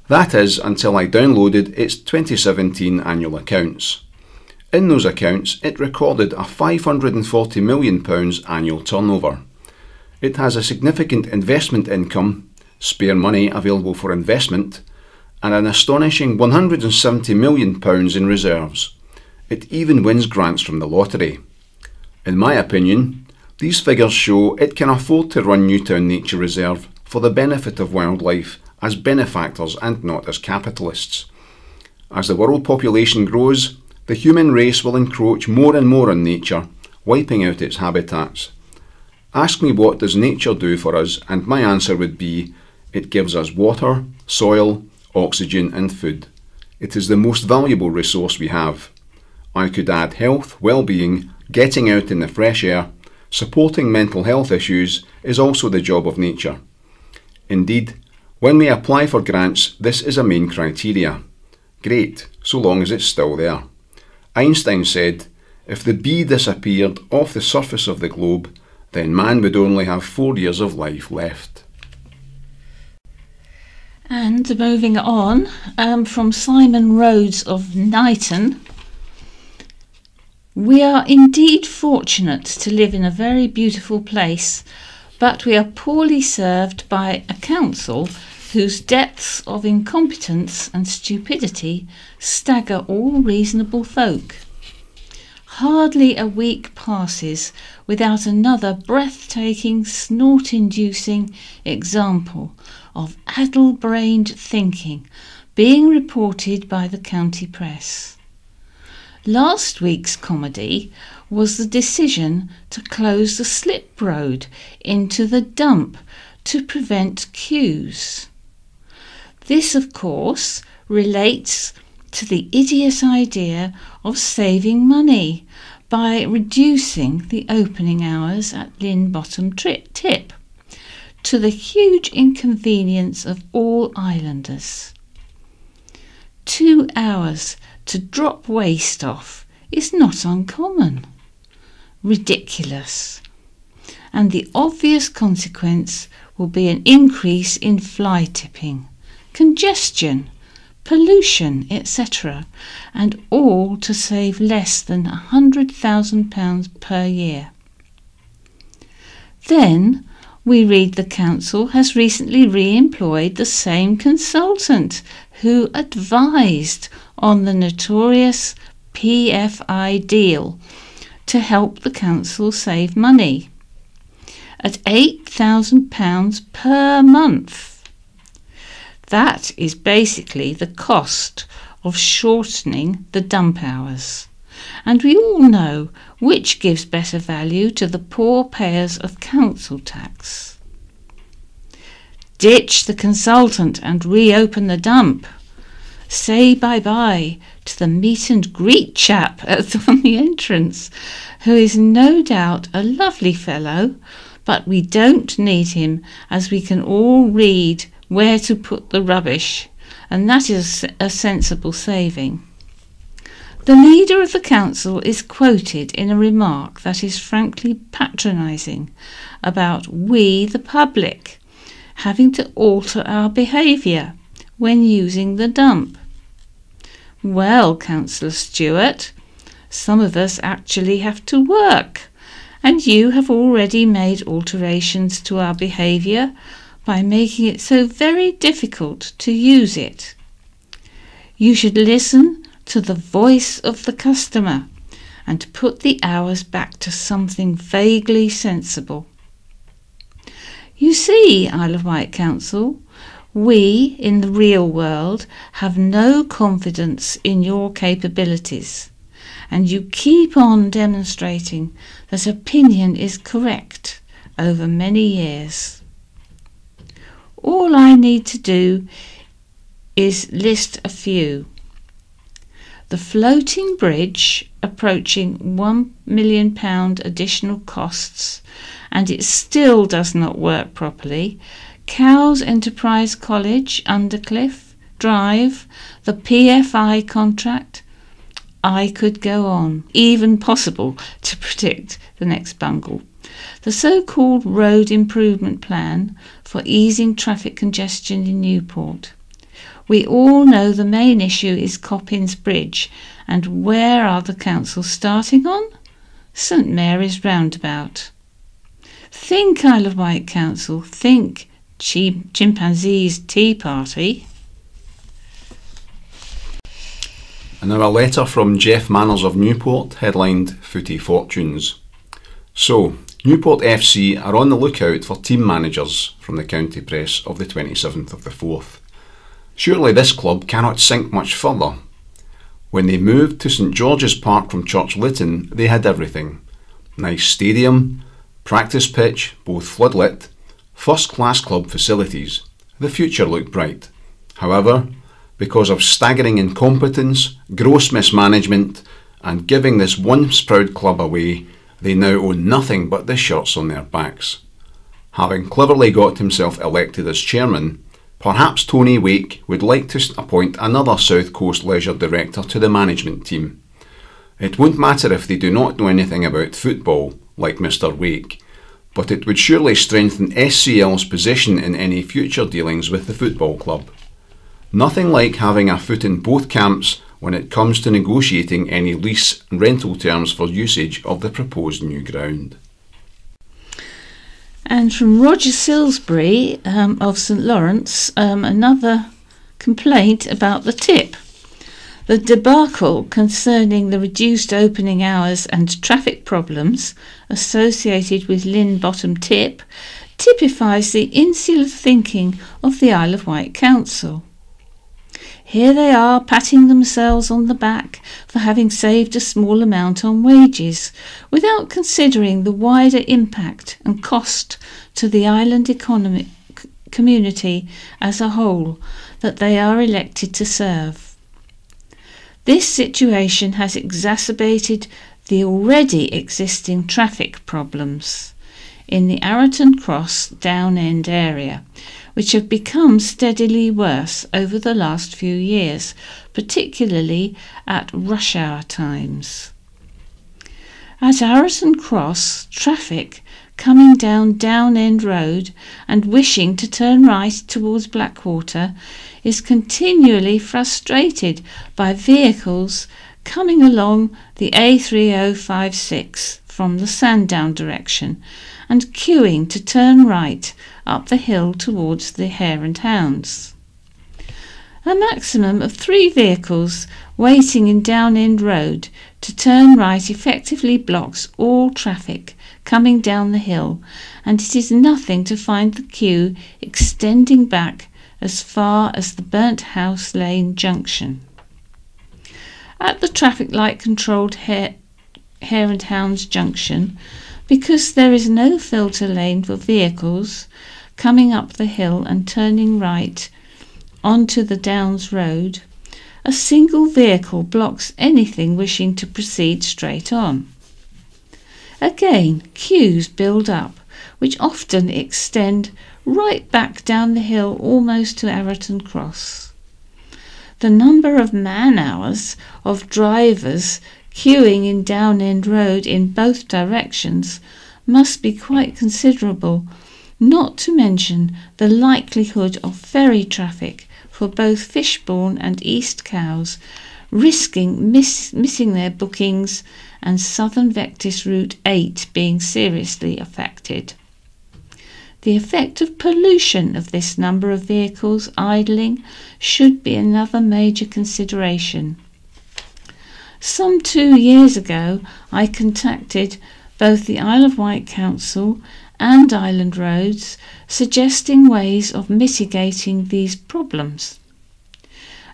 That is, until I downloaded its 2017 annual accounts. In those accounts, it recorded a £540 million annual turnover. It has a significant investment income, spare money available for investment, and an astonishing £170 million in reserves. It even wins grants from the lottery. In my opinion, these figures show it can afford to run Newtown Nature Reserve for the benefit of wildlife as benefactors and not as capitalists. As the world population grows, the human race will encroach more and more on nature, wiping out its habitats. Ask me what does nature do for us, and my answer would be, it gives us water, soil, oxygen and food. It is the most valuable resource we have. I could add health, well-being, getting out in the fresh air, supporting mental health issues is also the job of nature. Indeed, when we apply for grants, this is a main criteria. Great, so long as it's still there. Einstein said, if the bee disappeared off the surface of the globe, then man would only have 4 years of life left. And moving on, from Simon Rhodes of Knighton. We are indeed fortunate to live in a very beautiful place, but we are poorly served by a council whose depths of incompetence and stupidity stagger all reasonable folk. Hardly a week passes without another breathtaking, snort-inducing example of addle-brained thinking being reported by the county press. Last week's comedy was the decision to close the slip road into the dump to prevent queues. This, of course, relates to the idiot idea of saving money by reducing the opening hours at Lynn Bottom Tip, to the huge inconvenience of all islanders. 2 hours to drop waste off is not uncommon. Ridiculous. And the obvious consequence will be an increase in fly tipping, congestion, pollution, etc., and all to save less than £100,000 per year. Then we read the council has recently re-employed the same consultant who advised on the notorious PFI deal to help the council save money at £8,000 per month. That is basically the cost of shortening the dump hours. And we all know which gives better value to the poor payers of council tax. Ditch the consultant and reopen the dump. Say bye-bye to the meet and greet chap on the entrance, who is no doubt a lovely fellow, but we don't need him, as we can all read where to put the rubbish, and that is a sensible saving. The leader of the council is quoted in a remark that is frankly patronising about we, the public, having to alter our behaviour when using the dump. Well, Councillor Stewart, some of us actually have to work, and you have already made alterations to our behaviour by making it so very difficult to use it. You should listen to the voice of the customer and put the hours back to something vaguely sensible. You see, Isle of Wight Council, we in the real world have no confidence in your capabilities, and you keep on demonstrating that opinion is correct over many years. All I need to do is list a few. The floating bridge approaching £1 million additional costs, and it still does not work properly. Cowes Enterprise College, Undercliff Drive, the PFI contract. I could go on. Even possible to predict the next bungle. The so-called road improvement plan for easing traffic congestion in Newport. We all know the main issue is Coppins Bridge, and where are the council starting on? St Mary's Roundabout. Think, Isle of Wight Council, think chimpanzees tea party. And now a letter from Jeff Manners of Newport, headlined Footy Fortunes. So, Newport FC are on the lookout for team managers from the county press of the 27th of the 4th. Surely this club cannot sink much further. When they moved to St George's Park from Church Lytton, they had everything. Nice stadium, practice pitch, both floodlit, first-class club facilities. The future looked bright. However, because of staggering incompetence, gross mismanagement, and giving this once proud club away, they now own nothing but the shirts on their backs. Having cleverly got himself elected as chairman, perhaps Tony Wake would like to appoint another South Coast Leisure director to the management team. It won't matter if they do not know anything about football, like Mr Wake, but it would surely strengthen SCL's position in any future dealings with the football club. Nothing like having a foot in both camps when it comes to negotiating any lease and rental terms for usage of the proposed new ground. And from Roger Silsbury of St Lawrence, another complaint about the tip. The debacle concerning the reduced opening hours and traffic problems associated with Lynn Bottom Tip typifies the insular thinking of the Isle of Wight Council. Here they are patting themselves on the back for having saved a small amount on wages, without considering the wider impact and cost to the island economic community as a whole that they are elected to serve. This situation has exacerbated the already existing traffic problems in the Arreton Cross Down End area, which have become steadily worse over the last few years, particularly at rush hour times. At Arreton Cross, traffic coming down Down End Road and wishing to turn right towards Blackwater is continually frustrated by vehicles coming along the A3056 from the Sandown direction and queuing to turn right up the hill towards the Hare and Hounds. A maximum of 3 vehicles waiting in Down End Road to turn right effectively blocks all traffic coming down the hill, and it is nothing to find the queue extending back as far as the Burnt House Lane junction. At the traffic light controlled Hare and Hounds junction, because there is no filter lane for vehicles coming up the hill and turning right onto the Downs Road, a single vehicle blocks anything wishing to proceed straight on. Again, queues build up, which often extend right back down the hill almost to Arreton Cross. The number of man-hours of drivers queuing in Down End Road in both directions must be quite considerable, not to mention the likelihood of ferry traffic for both Fishbourne and East Cowes risking missing their bookings, and Southern Vectis Route 8 being seriously affected. The effect of pollution of this number of vehicles idling should be another major consideration. Some 2 years ago, I contacted both the Isle of Wight Council and Island Roads, suggesting ways of mitigating these problems.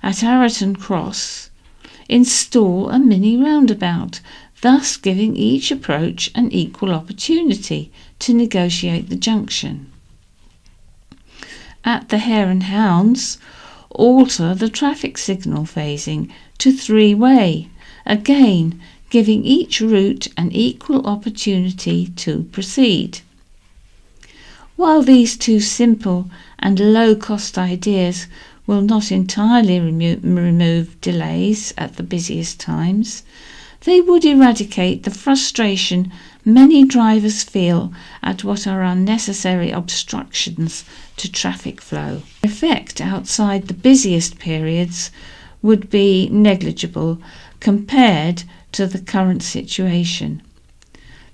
At Arreton Cross, install a mini roundabout, thus giving each approach an equal opportunity to negotiate the junction. At the Hare and Hounds, alter the traffic signal phasing to 3-way, again giving each route an equal opportunity to proceed. While these 2 simple and low-cost ideas will not entirely remove delays at the busiest times, they would eradicate the frustration many drivers feel at what are unnecessary obstructions to traffic flow. The effect outside the busiest periods would be negligible compared to the current situation.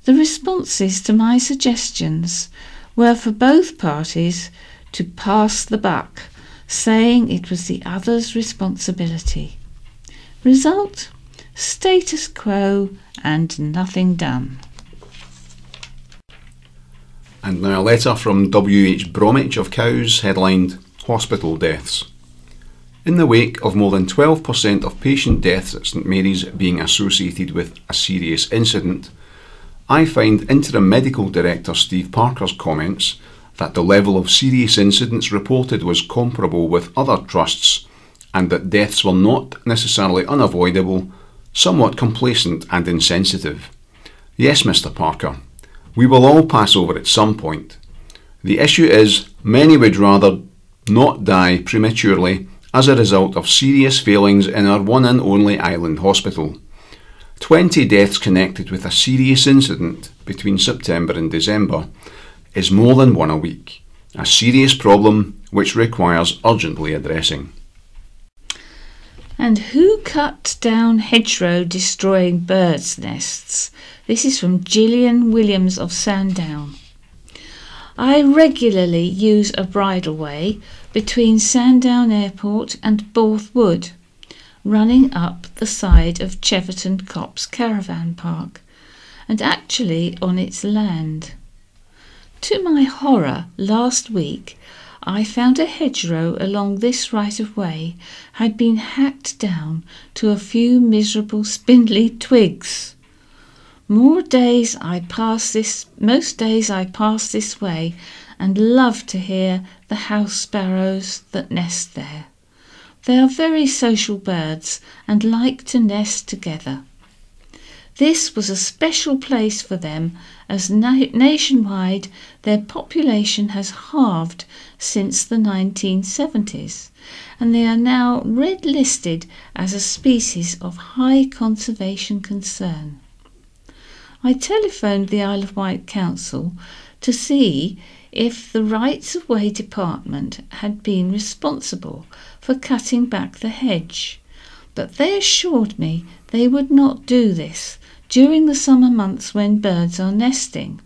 The responses to my suggestions were for both parties to pass the buck, saying it was the other's responsibility. Result: status quo and nothing done. And now a letter from W.H. Bromwich of Cowes, headlined Hospital Deaths. In the wake of more than 12% of patient deaths at St Mary's being associated with a serious incident, I find Interim Medical Director Steve Parker's comments that the level of serious incidents reported was comparable with other trusts and that deaths were not necessarily unavoidable somewhat complacent and insensitive. Yes, Mr. Parker, we will all pass over at some point. The issue is many would rather not die prematurely as a result of serious failings in our one and only island hospital. 20 deaths connected with a serious incident between September and December is more than one a week, a serious problem which requires urgently addressing. And who cut down hedgerow destroying birds' nests? This is from Gillian Williams of Sandown. I regularly use a bridleway between Sandown Airport and Borth Wood, running up the side of Cheverton Copse Caravan Park, and actually on its land. To my horror, last week I found a hedgerow along this right-of-way had been hacked down to a few miserable spindly twigs. Most days I pass this way and love to hear the house sparrows that nest there. They are very social birds and like to nest together. This was a special place for them, as nationwide their population has halved since the 1970s, and they are now red listed as a species of high conservation concern. I telephoned the Isle of Wight Council to see if the Rights of Way Department had been responsible for cutting back the hedge, but they assured me they would not do this during the summer months when birds are nesting.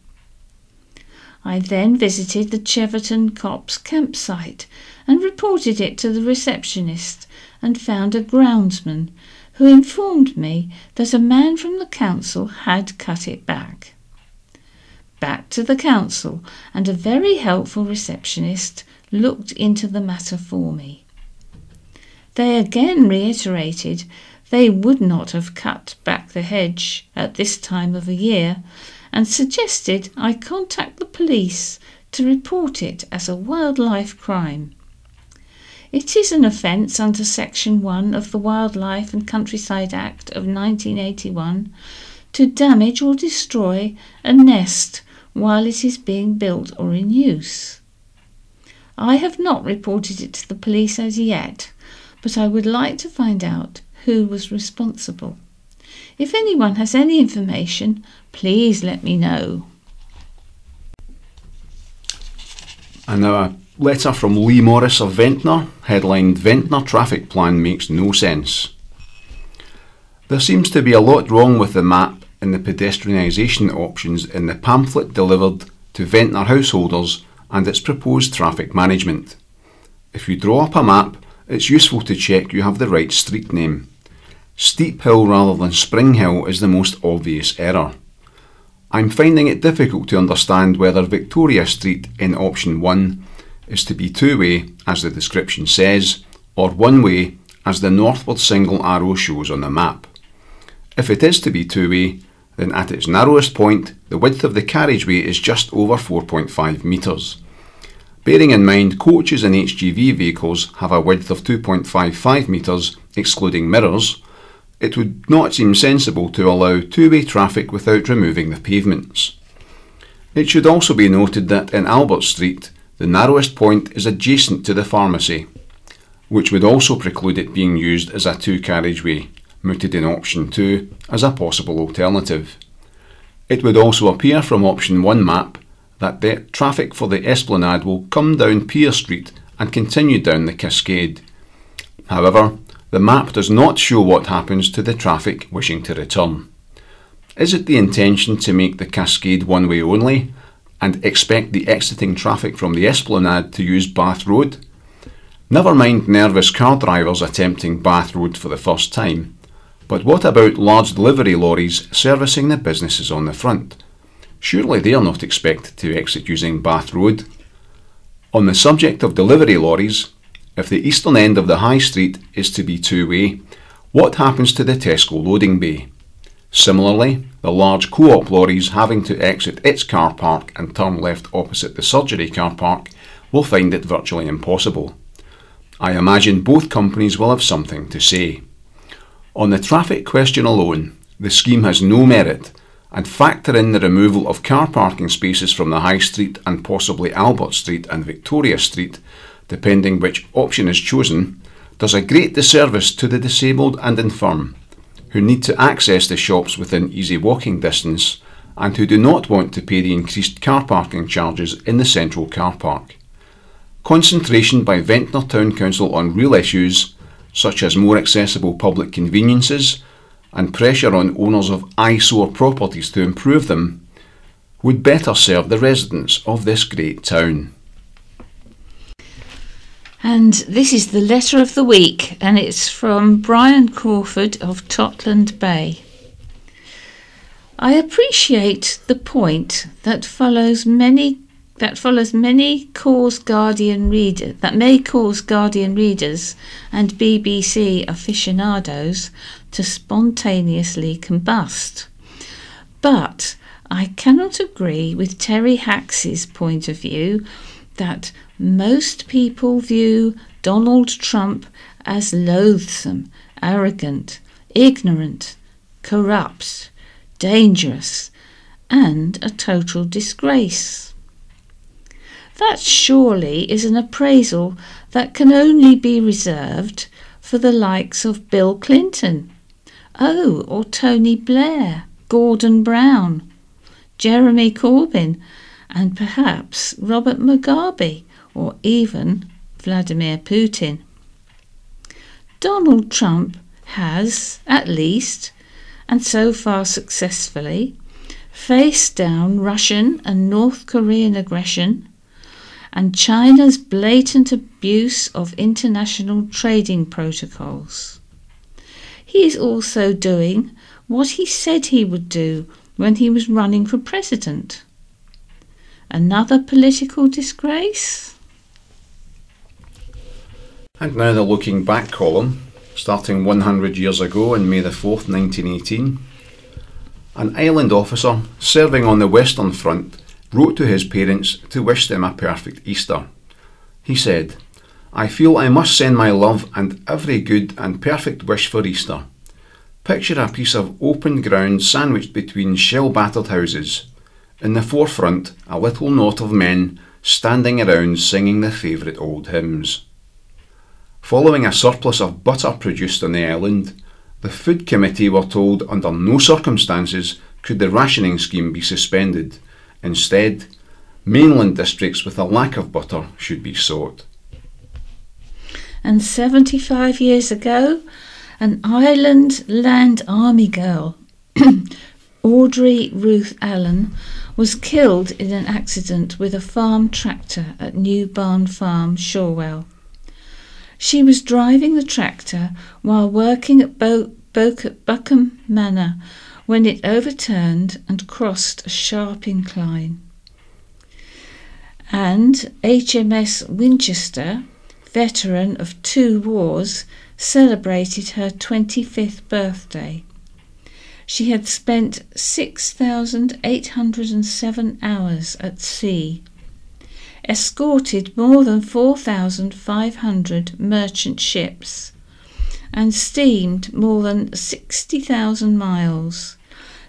I then visited the Cheverton Copse campsite and reported it to the receptionist and found a groundsman who informed me that a man from the council had cut it back. Back to the council, and a very helpful receptionist looked into the matter for me. They again reiterated they would not have cut back the hedge at this time of the year, and suggested I contact the police to report it as a wildlife crime. It is an offence under Section 1 of the Wildlife and Countryside Act of 1981 to damage or destroy a nest while it is being built or in use. I have not reported it to the police as yet, but I would like to find out who was responsible. If anyone has any information, please let me know. And now a letter from Lee Morris of Ventnor, headlined "Ventnor Traffic Plan Makes No Sense." There seems to be a lot wrong with the map and the pedestrianisation options in the pamphlet delivered to Ventnor householders and its proposed traffic management. If you draw up a map, it's useful to check you have the right street name. Steep Hill rather than Spring Hill is the most obvious error. I'm finding it difficult to understand whether Victoria Street in option 1 is to be two-way, as the description says, or one-way, as the northward single arrow shows on the map. If it is to be two-way, then at its narrowest point, the width of the carriageway is just over 4.5 metres. Bearing in mind coaches and HGV vehicles have a width of 2.55 metres, excluding mirrors, it would not seem sensible to allow two-way traffic without removing the pavements. It should also be noted that in Albert Street, the narrowest point is adjacent to the pharmacy, which would also preclude it being used as a two-carriageway, mooted in option 2 as a possible alternative. It would also appear from option 1 map that the traffic for the Esplanade will come down Pier Street and continue down the Cascade. However, the map does not show what happens to the traffic wishing to return. Is it the intention to make the Cascade one-way only and expect the exiting traffic from the Esplanade to use Bath Road? Never mind nervous car drivers attempting Bath Road for the first time, but what about large delivery lorries servicing the businesses on the front? Surely they are not expected to exit using Bath Road. On the subject of delivery lorries, if the eastern end of the High Street is to be two-way, what happens to the Tesco loading bay? Similarly, the large Co-op lorries having to exit its car park and turn left opposite the surgery car park will find it virtually impossible. I imagine both companies will have something to say. On the traffic question alone, the scheme has no merit, and factor in the removal of car parking spaces from the High Street and possibly Albert Street and Victoria Street, depending which option is chosen, does a great disservice to the disabled and infirm, who need to access the shops within easy walking distance and who do not want to pay the increased car parking charges in the central car park. Concentration by Ventnor Town Council on real issues, such as more accessible public conveniences and pressure on owners of eyesore properties to improve them, would better serve the residents of this great town. And this is the letter of the week, and it's from Brian Crawford of Totland Bay. I appreciate the point that may cause Guardian readers and BBC aficionados to spontaneously combust. But I cannot agree with Terry Hax's point of view that most people view Donald Trump as loathsome, arrogant, ignorant, corrupt, dangerous, and a total disgrace. That surely is an appraisal that can only be reserved for the likes of Bill Clinton, or Tony Blair, Gordon Brown, Jeremy Corbyn, and perhaps Robert Mugabe, or even Vladimir Putin. Donald Trump has, at least, and so far successfully, faced down Russian and North Korean aggression and China's blatant abuse of international trading protocols. He is also doing what he said he would do when he was running for president. Another political disgrace? And now the looking back column, starting 100 years ago on May the 4th, 1918. An island officer serving on the Western Front wrote to his parents to wish them a perfect Easter. He said, "I feel I must send my love and every good and perfect wish for Easter. Picture a piece of open ground sandwiched between shell-battered houses. In the forefront, a little knot of men standing around singing their favourite old hymns." Following a surplus of butter produced on the island, the Food Committee were told under no circumstances could the rationing scheme be suspended. Instead, mainland districts with a lack of butter should be sought. And 75 years ago, an Ireland Land Army girl, Audrey Ruth Allen, was killed in an accident with a farm tractor at New Barn Farm, Shorewell. She was driving the tractor while working at Buckham Manor when it overturned and crossed a sharp incline. And HMS Winchester, veteran of 2 wars, celebrated her 25th birthday. She had spent 6,807 hours at sea, escorted more than 4,500 merchant ships, and steamed more than 60,000 miles.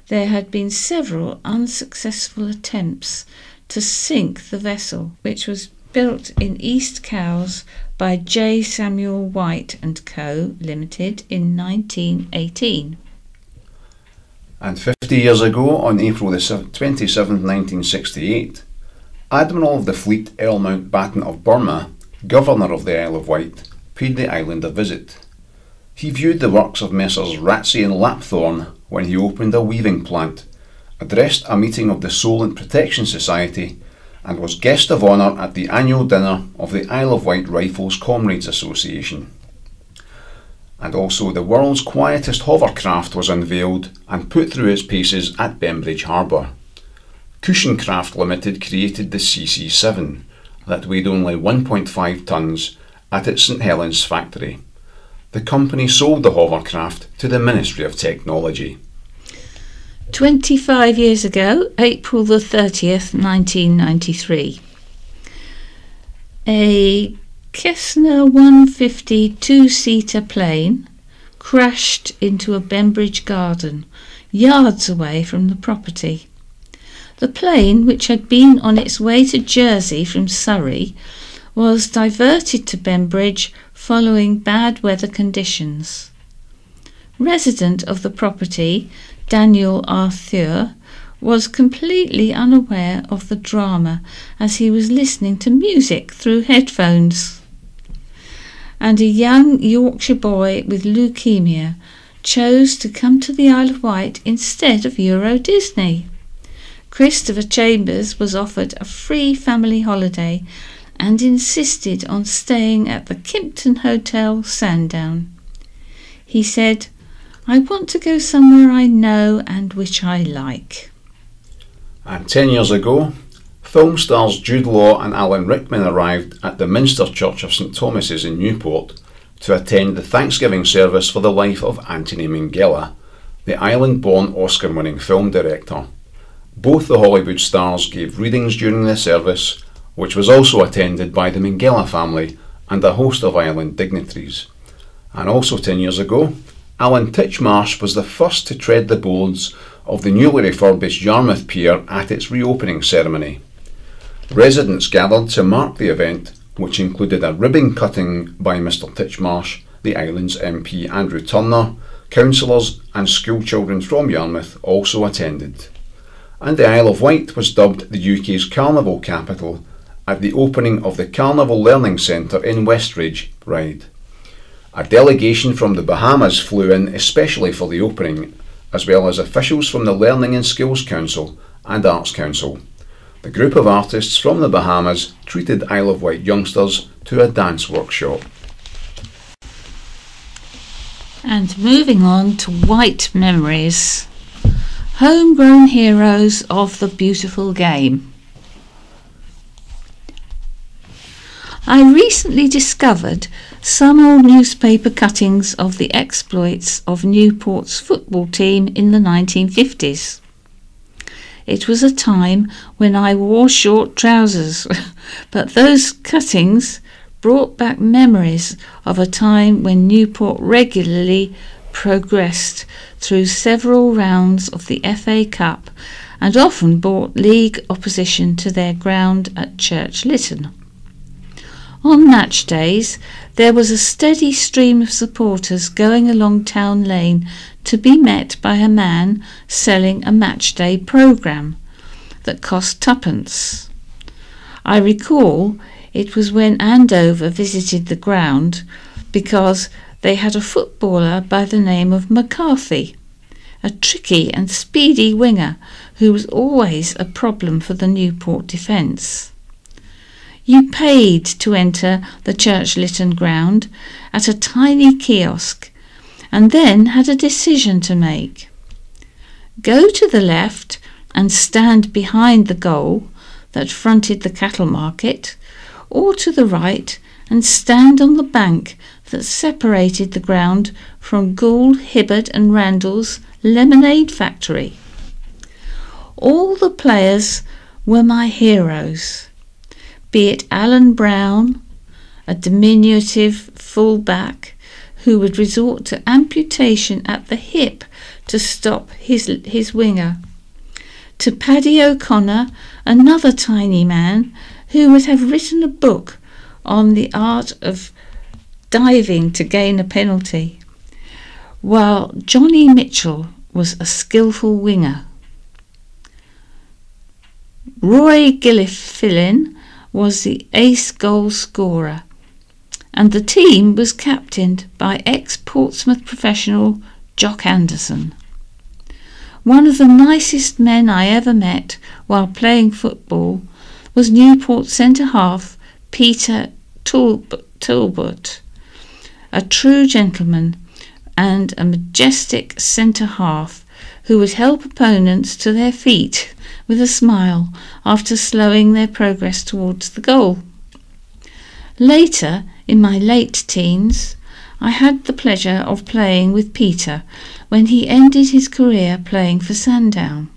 There had been several unsuccessful attempts to sink the vessel, which was built in East Cowes by J. Samuel Wight and Co. Limited in 1918. And 50 years ago, on April the 27th, 1968, Admiral of the Fleet Earl Mountbatten of Burma, Governor of the Isle of Wight, paid the island a visit. He viewed the works of Messrs. Ratsey and Lapthorne when he opened a weaving plant, addressed a meeting of the Solent Protection Society, and was guest of honour at the annual dinner of the Isle of Wight Rifles Comrades Association. And also the world's quietest hovercraft was unveiled and put through its paces at Bembridge Harbour. Cushion Craft Limited created the CC7 that weighed only 1.5 tonnes at its St Helens factory. The company sold the hovercraft to the Ministry of Technology. 25 years ago, April the 30th, 1993. A Cessna 150 two-seater plane crashed into a Bembridge garden, yards away from the property. The plane, which had been on its way to Jersey from Surrey, was diverted to Bembridge following bad weather conditions. Resident of the property, Daniel Arthur, was completely unaware of the drama as he was listening to music through headphones. And a young Yorkshire boy with leukemia chose to come to the Isle of Wight instead of Euro Disney. Christopher Chambers was offered a free family holiday and insisted on staying at the Kimpton Hotel, Sandown. He said, "I want to go somewhere I know and which I like." And 10 years ago, film stars Jude Law and Alan Rickman arrived at the Minster Church of St Thomas's in Newport to attend the Thanksgiving service for the life of Anthony Minghella, the Ireland-born Oscar-winning film director. Both the Hollywood stars gave readings during the service, which was also attended by the Minghella family and a host of Ireland dignitaries. And also 10 years ago, Alan Titchmarsh was the first to tread the boards of the newly refurbished Yarmouth Pier at its reopening ceremony. Residents gathered to mark the event, which included a ribbon cutting by Mr Titchmarsh, the island's MP Andrew Turner. Councillors and school children from Yarmouth also attended. And the Isle of Wight was dubbed the UK's Carnival capital at the opening of the Carnival Learning Centre in Westridge, Ryde. A delegation from the Bahamas flew in especially for the opening, as well as officials from the Learning and Skills Council and Arts Council. The group of artists from the Bahamas treated Isle of Wight youngsters to a dance workshop. And moving on to Wight memories. Homegrown heroes of the beautiful game. I recently discovered some old newspaper cuttings of the exploits of Newport's football team in the 1950s. It was a time when I wore short trousers, but those cuttings brought back memories of a time when Newport regularly progressed through several rounds of the FA Cup and often brought league opposition to their ground at Church Lytton. On match days, there was a steady stream of supporters going along Town Lane to be met by a man selling a matchday programme that cost twopence. I recall it was when Andover visited the ground because they had a footballer by the name of McCarthy, a tricky and speedy winger who was always a problem for the Newport defence. You paid to enter the Church Lytton ground at a tiny kiosk and then had a decision to make. Go to the left and stand behind the goal that fronted the cattle market, or to the right and stand on the bank that separated the ground from Gould, Hibbert and Randall's lemonade factory. All the players were my heroes, be it Alan Brown, a diminutive full-back who would resort to amputation at the hip to stop his winger, to Paddy O'Connor, another tiny man who would have written a book on the art of diving to gain a penalty, while Johnny Mitchell was a skillful winger. Roy Gilfillan was the ace goal scorer, and the team was captained by ex-Portsmouth professional Jock Anderson. One of the nicest men I ever met while playing football was Newport centre-half Peter Talbot, a true gentleman and a majestic centre-half who would help opponents to their feet with a smile after slowing their progress towards the goal. Later, in my late teens, I had the pleasure of playing with Peter when he ended his career playing for Sandown.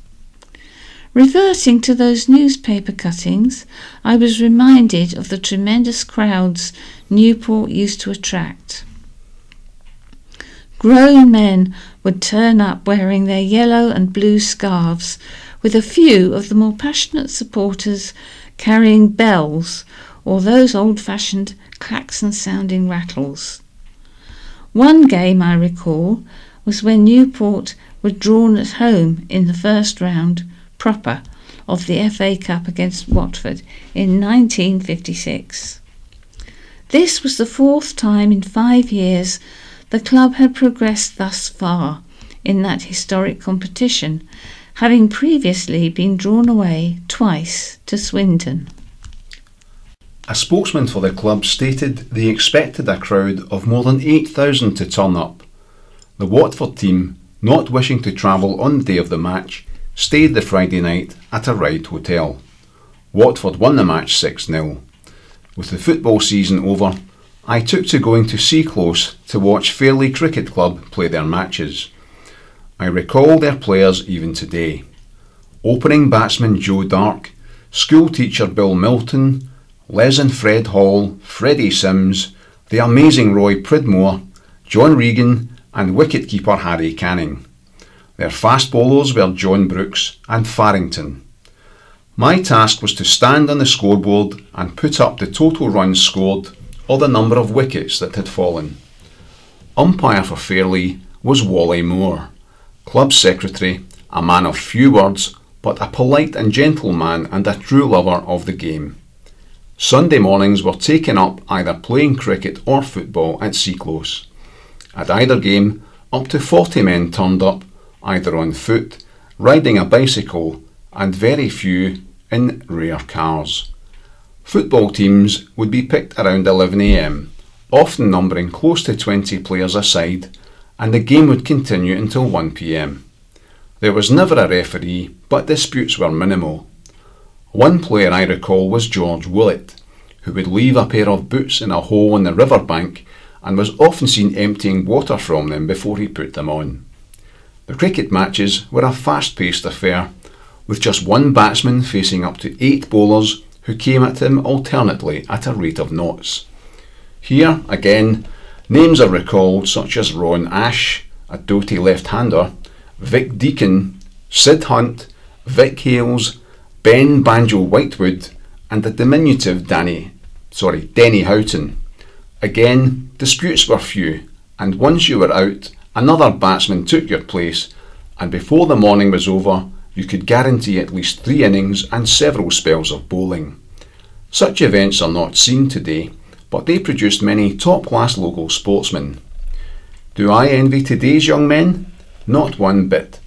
Reverting to those newspaper cuttings, I was reminded of the tremendous crowds Newport used to attract. Grown men would turn up wearing their yellow and blue scarves, with a few of the more passionate supporters carrying bells or those old-fashioned klaxon-sounding rattles. One game I recall was when Newport were drawn at home in the first round proper of the FA Cup against Watford in 1956. This was the fourth time in 5 years the club had progressed thus far in that historic competition, having previously been drawn away twice to Swindon. A spokesman for the club stated they expected a crowd of more than 8,000 to turn up. The Watford team, not wishing to travel on the day of the match, stayed the Friday night at a Ryde hotel. Watford won the match 6-0. With the football season over, I took to going to Seaclose to watch Fairley Cricket Club play their matches. I recall their players even today. Opening batsman Joe Dark, school teacher Bill Milton, Les and Fred Hall, Freddie Sims, the amazing Roy Pridmore, John Regan and wicket-keeper Harry Canning. Their fast bowlers were John Brooks and Farrington. My task was to stand on the scoreboard and put up the total runs scored or the number of wickets that had fallen. Umpire for Fairley was Wally Moore, club secretary, a man of few words but a polite and gentle man and a true lover of the game. Sunday mornings were taken up either playing cricket or football at Seaclose. At either game, up to 40 men turned up, either on foot, riding a bicycle, and very few in rare cars. Football teams would be picked around 11 a.m, often numbering close to 20 players a side, and the game would continue until 1 p.m. There was never a referee, but disputes were minimal. One player I recall was George Willett, who would leave a pair of boots in a hole in the riverbank and was often seen emptying water from them before he put them on. The cricket matches were a fast-paced affair, with just one batsman facing up to 8 bowlers who came at him alternately at a rate of knots. Here, again, names are recalled such as Ron Ash, a doughty left-hander, Vic Deacon, Sid Hunt, Vic Hales, Ben Banjo Whitewood and the diminutive Denny Houghton. Again, disputes were few, and once you were out, another batsman took your place, and before the morning was over, you could guarantee at least 3 innings and several spells of bowling. Such events are not seen today, but they produced many top-class local sportsmen. Do I envy today's young men? Not one bit.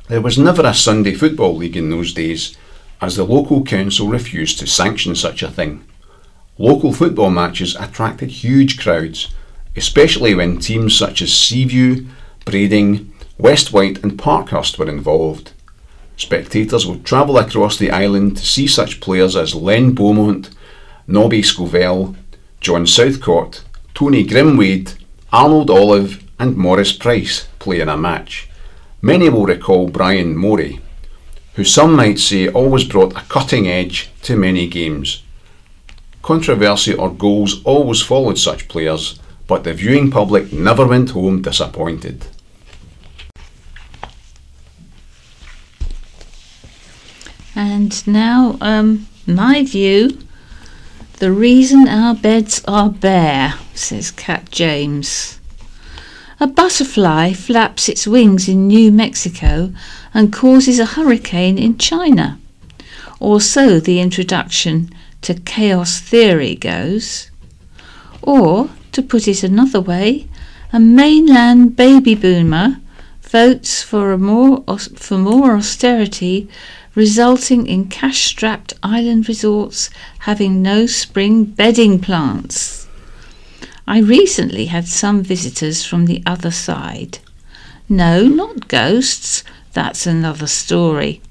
There was never a Sunday football league in those days, as the local council refused to sanction such a thing. Local football matches attracted huge crowds, especially when teams such as Seaview, Brading, West Wight and Parkhurst were involved. Spectators would travel across the island to see such players as Len Beaumont, Nobby Scovell, John Southcott, Tony Grimwade, Arnold Olive and Morris Price play in a match. Many will recall Brian Morey, who some might say always brought a cutting edge to many games. Controversy or goals always followed such players, but the viewing public never went home disappointed. And now, my view, the reason our beds are bare, says Cat James. A butterfly flaps its wings in New Mexico and causes a hurricane in China. Or so the introduction to chaos theory goes. Or, to put it another way, a mainland baby boomer votes for more austerity, resulting in cash-strapped island resorts having no spring bedding plants. I recently had some visitors from the other side. No, not ghosts, that's another story.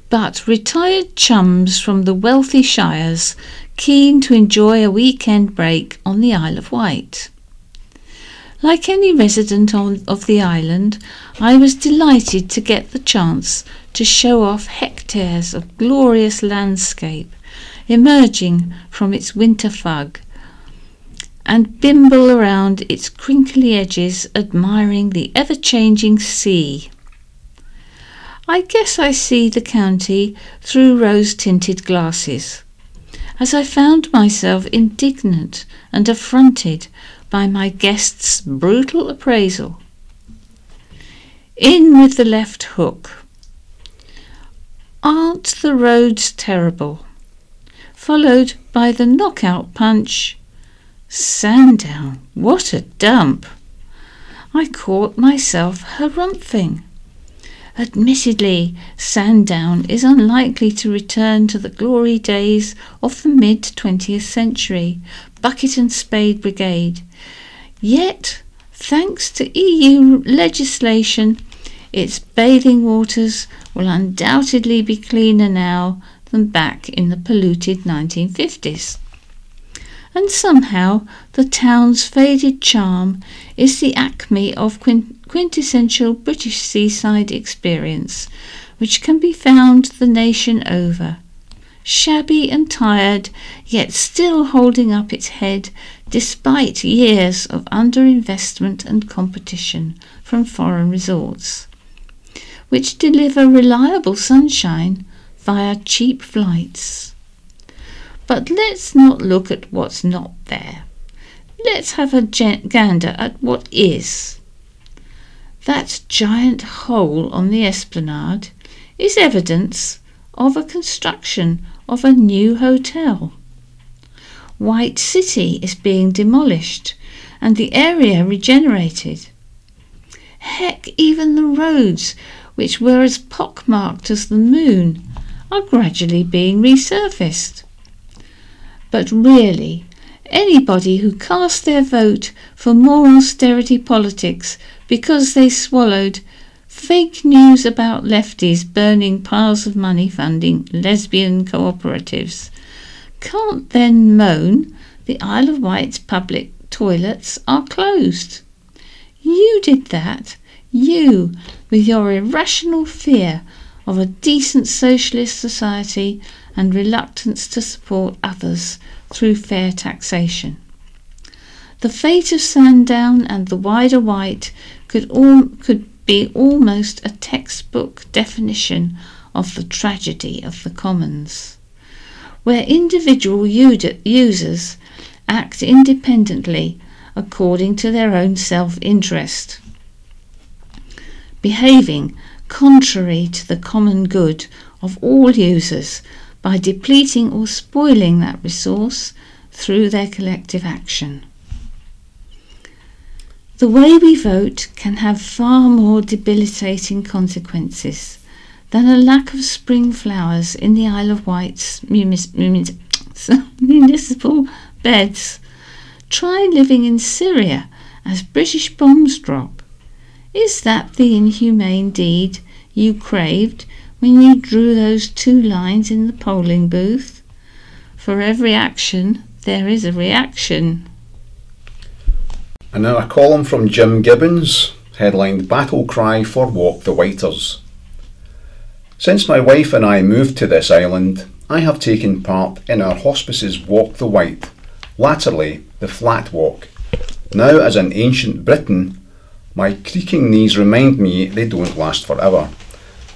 But retired chums from the wealthy shires keen to enjoy a weekend break on the Isle of Wight. Like any resident of the island, I was delighted to get the chance to show off hectares of glorious landscape emerging from its winter fog and bimble around its crinkly edges admiring the ever-changing sea. I guess I see the county through rose-tinted glasses, as I found myself indignant and affronted by my guest's brutal appraisal. In with the left hook. Aren't the roads terrible? Followed by the knockout punch. Sandown, what a dump! I caught myself harumphing. Admittedly, Sandown is unlikely to return to the glory days of the mid-20th century bucket and spade brigade. Yet, thanks to EU legislation, its bathing waters will undoubtedly be cleaner now than back in the polluted 1950s. And somehow the town's faded charm is the acme of quintessential British seaside experience, which can be found the nation over. Shabby and tired, yet still holding up its head despite years of underinvestment and competition from foreign resorts, which deliver reliable sunshine via cheap flights. But let's not look at what's not there. Let's have a gander at what is. That giant hole on the esplanade is evidence of a construction of a new hotel. Wight City is being demolished and the area regenerated. Heck, even the roads, which were as pockmarked as the moon, are gradually being resurfaced. But really, anybody who cast their vote for more austerity politics because they swallowed fake news about lefties burning piles of money funding lesbian cooperatives can't then moan the Isle of Wight's public toilets are closed. You did that, you, with your irrational fear of a decent socialist society and reluctance to support others through fair taxation. The fate of Sandown and the wider Wight could be almost a textbook definition of the tragedy of the commons, where individual users act independently according to their own self-interest, behaving contrary to the common good of all users by depleting or spoiling that resource through their collective action. The way we vote can have far more debilitating consequences than a lack of spring flowers in the Isle of Wight's municipal beds. Try living in Syria as British bombs drop. Is that the inhumane deed you craved when you drew those 2 lines in the polling booth? For every action, there is a reaction. And now a column from Jim Gibbons, headlined Battle Cry for Walk the Wighters. Since my wife and I moved to this island, I have taken part in our hospice's Walk the Wight, latterly the Flat Walk. Now as an ancient Briton, my creaking knees remind me they don't last forever,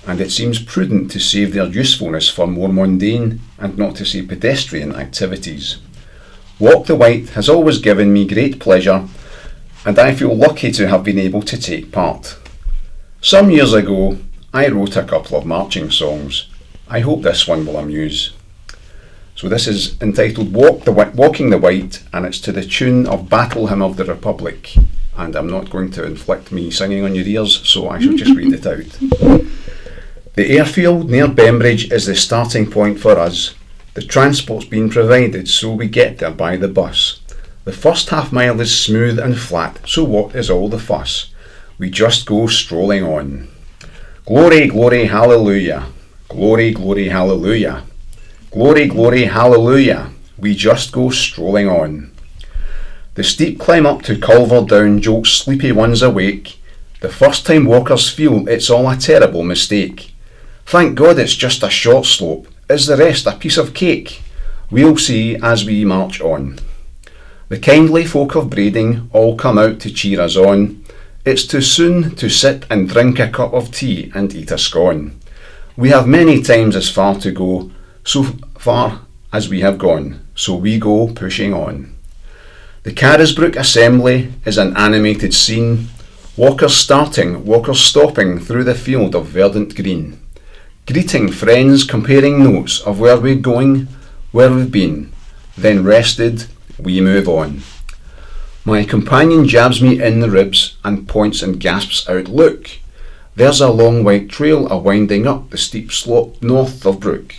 and it seems prudent to save their usefulness for more mundane and not to say pedestrian activities. Walk the Wight has always given me great pleasure, and I feel lucky to have been able to take part. Some years ago, I wrote a couple of marching songs. I hope this one will amuse. So this is entitled Walking the Wight, and it's to the tune of Battle Hymn of the Republic. And I'm not going to inflict me singing on your ears, so I shall just read it out. The airfield near Bembridge is the starting point for us. The transport's been provided, so we get there by the bus. The first half mile is smooth and flat, so what is all the fuss? We just go strolling on. Glory, glory, hallelujah. Glory, glory, hallelujah. Glory, glory, hallelujah. We just go strolling on. The steep climb up to Culver Down jolts sleepy ones awake. The first time walkers feel it's all a terrible mistake. Thank God it's just a short slope. Is the rest a piece of cake? We'll see as we march on. The kindly folk of Brading all come out to cheer us on. It's too soon to sit and drink a cup of tea and eat a scone. We have many times as far to go, so far as we have gone, so we go pushing on. The Carisbrooke Assembly is an animated scene, walkers starting, walkers stopping through the field of verdant green. Greeting friends, comparing notes of where we're going, where we've been, then rested, we move on. My companion jabs me in the ribs and points and gasps out, look, There's a long white trail a-winding up the steep slope north of Brook.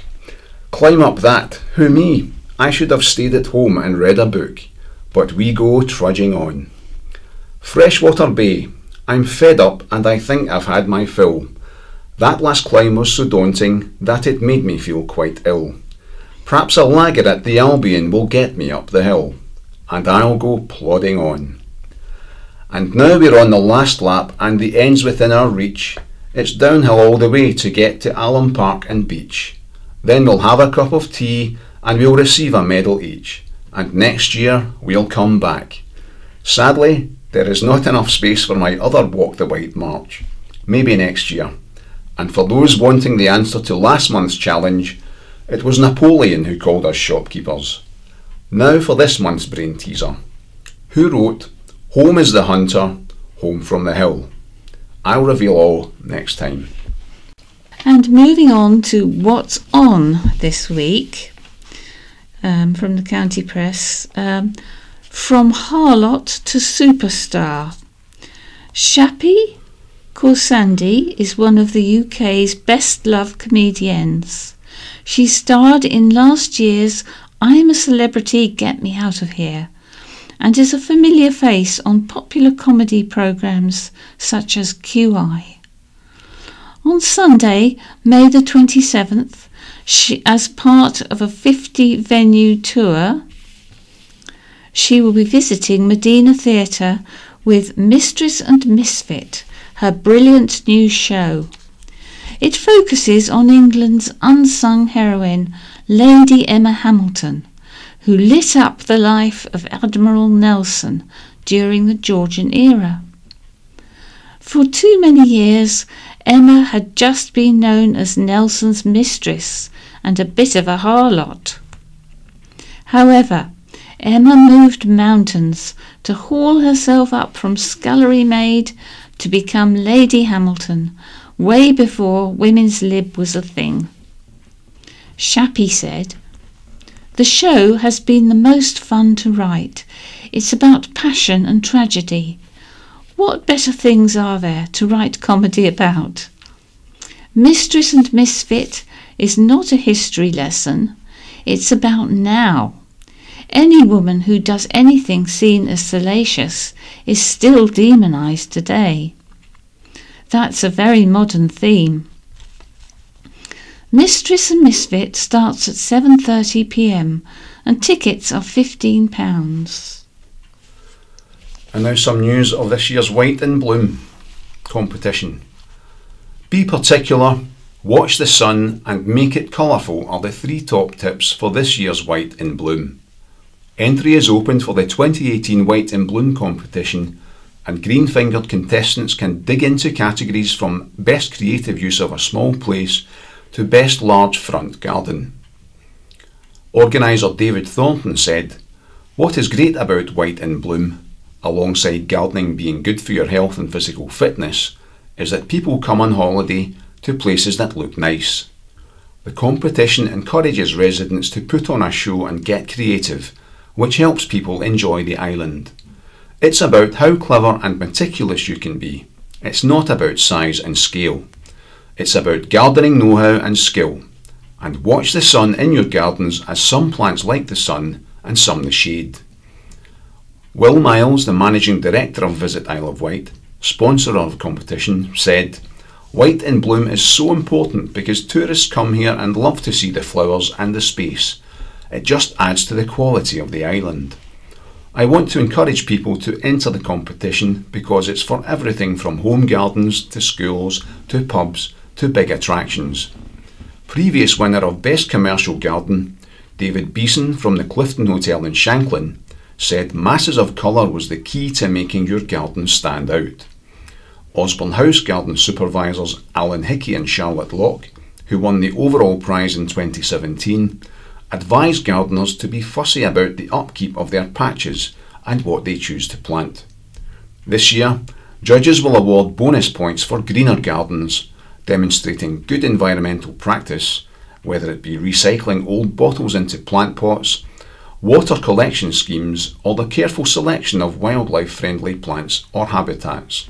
Climb up that, who me? I should have stayed at home and read a book, but we go trudging on. Freshwater Bay, I'm fed up and I think I've had my fill. That last climb was so daunting that it made me feel quite ill. Perhaps a lagger at the Albion will get me up the hill, and I'll go plodding on. And now we're on the last lap and the end's within our reach. It's downhill all the way to get to Allen Park and Beach. Then we'll have a cup of tea and we'll receive a medal each. And next year we'll come back. Sadly, there is not enough space for my other Walk the Wight march. Maybe next year. And for those wanting the answer to last month's challenge, it was Napoleon who called us shopkeepers. Now for this month's brain teaser. Who wrote, "Home is the hunter, home from the hill"? I'll reveal all next time. And moving on to what's on this week, from the County Press, from harlot to superstar. Shappi Khorsandi is one of the UK's best-loved comedians. She starred in last year's I'm a Celebrity, Get Me Out of Here, and is a familiar face on popular comedy programmes such as QI. On Sunday, May the 27th, as part of a 50-venue tour, she will be visiting Medina Theatre with Mistress and Misfit, her brilliant new show. It focuses on England's unsung heroine, Lady Emma Hamilton, who lit up the life of Admiral Nelson during the Georgian era. For too many years, Emma had just been known as Nelson's mistress and a bit of a harlot. However, Emma moved mountains to haul herself up from scullery maid to become Lady Hamilton, way before women's lib was a thing. Shappi said, "The show has been the most fun to write. It's about passion and tragedy. What better things are there to write comedy about? Mistress and Misfit is not a history lesson. It's about now. Any woman who does anything seen as salacious is still demonised today. That's a very modern theme." Mistress and Misfit starts at 7:30 p.m. and tickets are £15. And now some news of this year's Wight in Bloom competition. Be particular, watch the sun and make it colourful are the 3 top tips for this year's Wight in Bloom. Entry is open for the 2018 Wight in Bloom competition, and green-fingered contestants can dig into categories from best creative use of a small place to best large front garden. Organiser David Thornton said, "What is great about Wight in Bloom, alongside gardening being good for your health and physical fitness, is that people come on holiday to places that look nice. The competition encourages residents to put on a show and get creative, which helps people enjoy the island. It's about how clever and meticulous you can be. It's not about size and scale. It's about gardening know-how and skill. And watch the sun in your gardens, as some plants like the sun and some the shade." Will Miles, the Managing Director of Visit Isle of Wight, sponsor of the competition, said, "Wight in Bloom is so important because tourists come here and love to see the flowers and the space. It just adds to the quality of the island. I want to encourage people to enter the competition because it's for everything from home gardens to schools to pubs to big attractions." Previous winner of Best Commercial Garden, David Beeson from the Clifton Hotel in Shanklin, said masses of colour was the key to making your garden stand out. Osborne House Garden supervisors Alan Hickey and Charlotte Locke, who won the overall prize in 2017, advised gardeners to be fussy about the upkeep of their patches and what they choose to plant. This year, judges will award bonus points for greener gardens, demonstrating good environmental practice, whether it be recycling old bottles into plant pots, water collection schemes, or the careful selection of wildlife-friendly plants or habitats.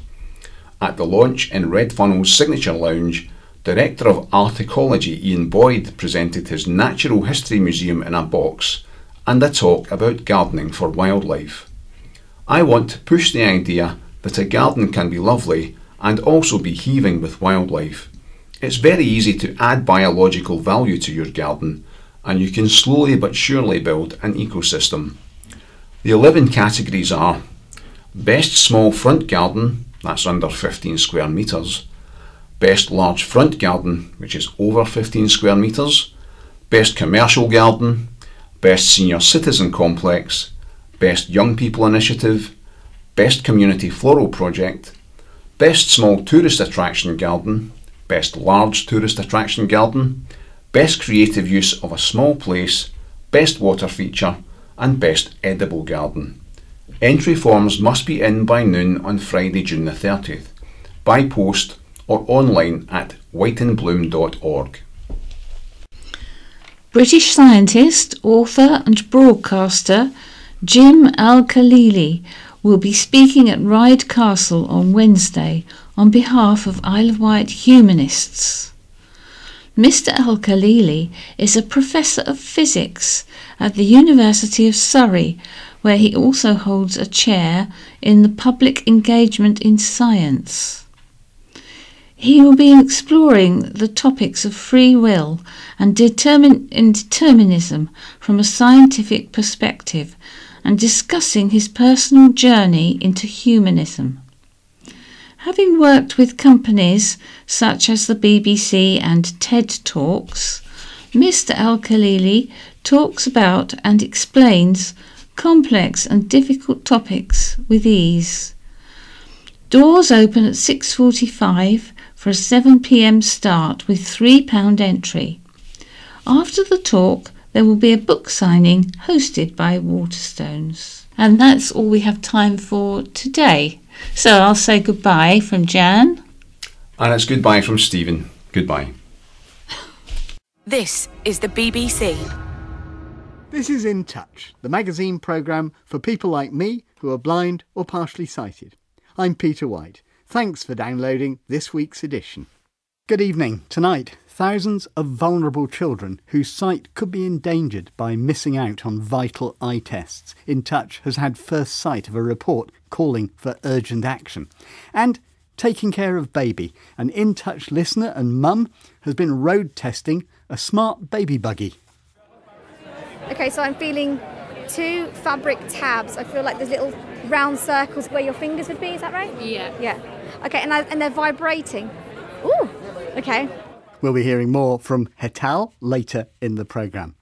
At the launch in Red Funnel's Signature Lounge, Director of Art Ecology Ian Boyd presented his Natural History Museum in a box and a talk about gardening for wildlife. I want to push the idea that a garden can be lovely and also be heaving with wildlife. It's very easy to add biological value to your garden, and you can slowly but surely build an ecosystem. The 11 categories are: Best Small Front Garden, that's under 15 square metres, Best Large Front Garden, which is over 15 square metres, Best Commercial Garden, Best Senior Citizen Complex, Best Young People Initiative, Best Community Floral Project, Best Small Tourist Attraction Garden, Best Large Tourist Attraction Garden, Best Creative Use of a Small Place, Best Water Feature, and Best Edible Garden. Entry forms must be in by noon on Friday, June the 30th, by post or online at whiteandbloom.org. British scientist, author and broadcaster Jim Al-Khalili will be speaking at Ryde Castle on Wednesday on behalf of Isle of Wight humanists. Mr. Al-Khalili is a professor of physics at the University of Surrey, where he also holds a chair in the Public Engagement in Science. He will be exploring the topics of free will and determinism from a scientific perspective and discussing his personal journey into humanism. Having worked with companies such as the BBC and TED Talks, Mr. Al-Khalili talks about and explains complex and difficult topics with ease. Doors open at 6:45 for a 7 p.m. start with £3 entry. After the talk, there will be a book signing hosted by Waterstones. And that's all we have time for today. So I'll say goodbye from Jan. And it's goodbye from Stephen. Goodbye. This is the BBC. This is In Touch, the magazine programme for people like me who are blind or partially sighted. I'm Peter White. Thanks for downloading this week's edition. Good evening. Tonight, thousands of vulnerable children whose sight could be endangered by missing out on vital eye tests. In Touch has had first sight of a report calling for urgent action. And taking care of baby. An In Touch listener and mum has been road testing a smart baby buggy. OK, so I'm feeling 2 fabric tabs. I feel like there's little round circles where your fingers would be, is that right? Yeah. Yeah. OK, and they're vibrating. Ooh, OK. We'll be hearing more from Hetal later in the programme.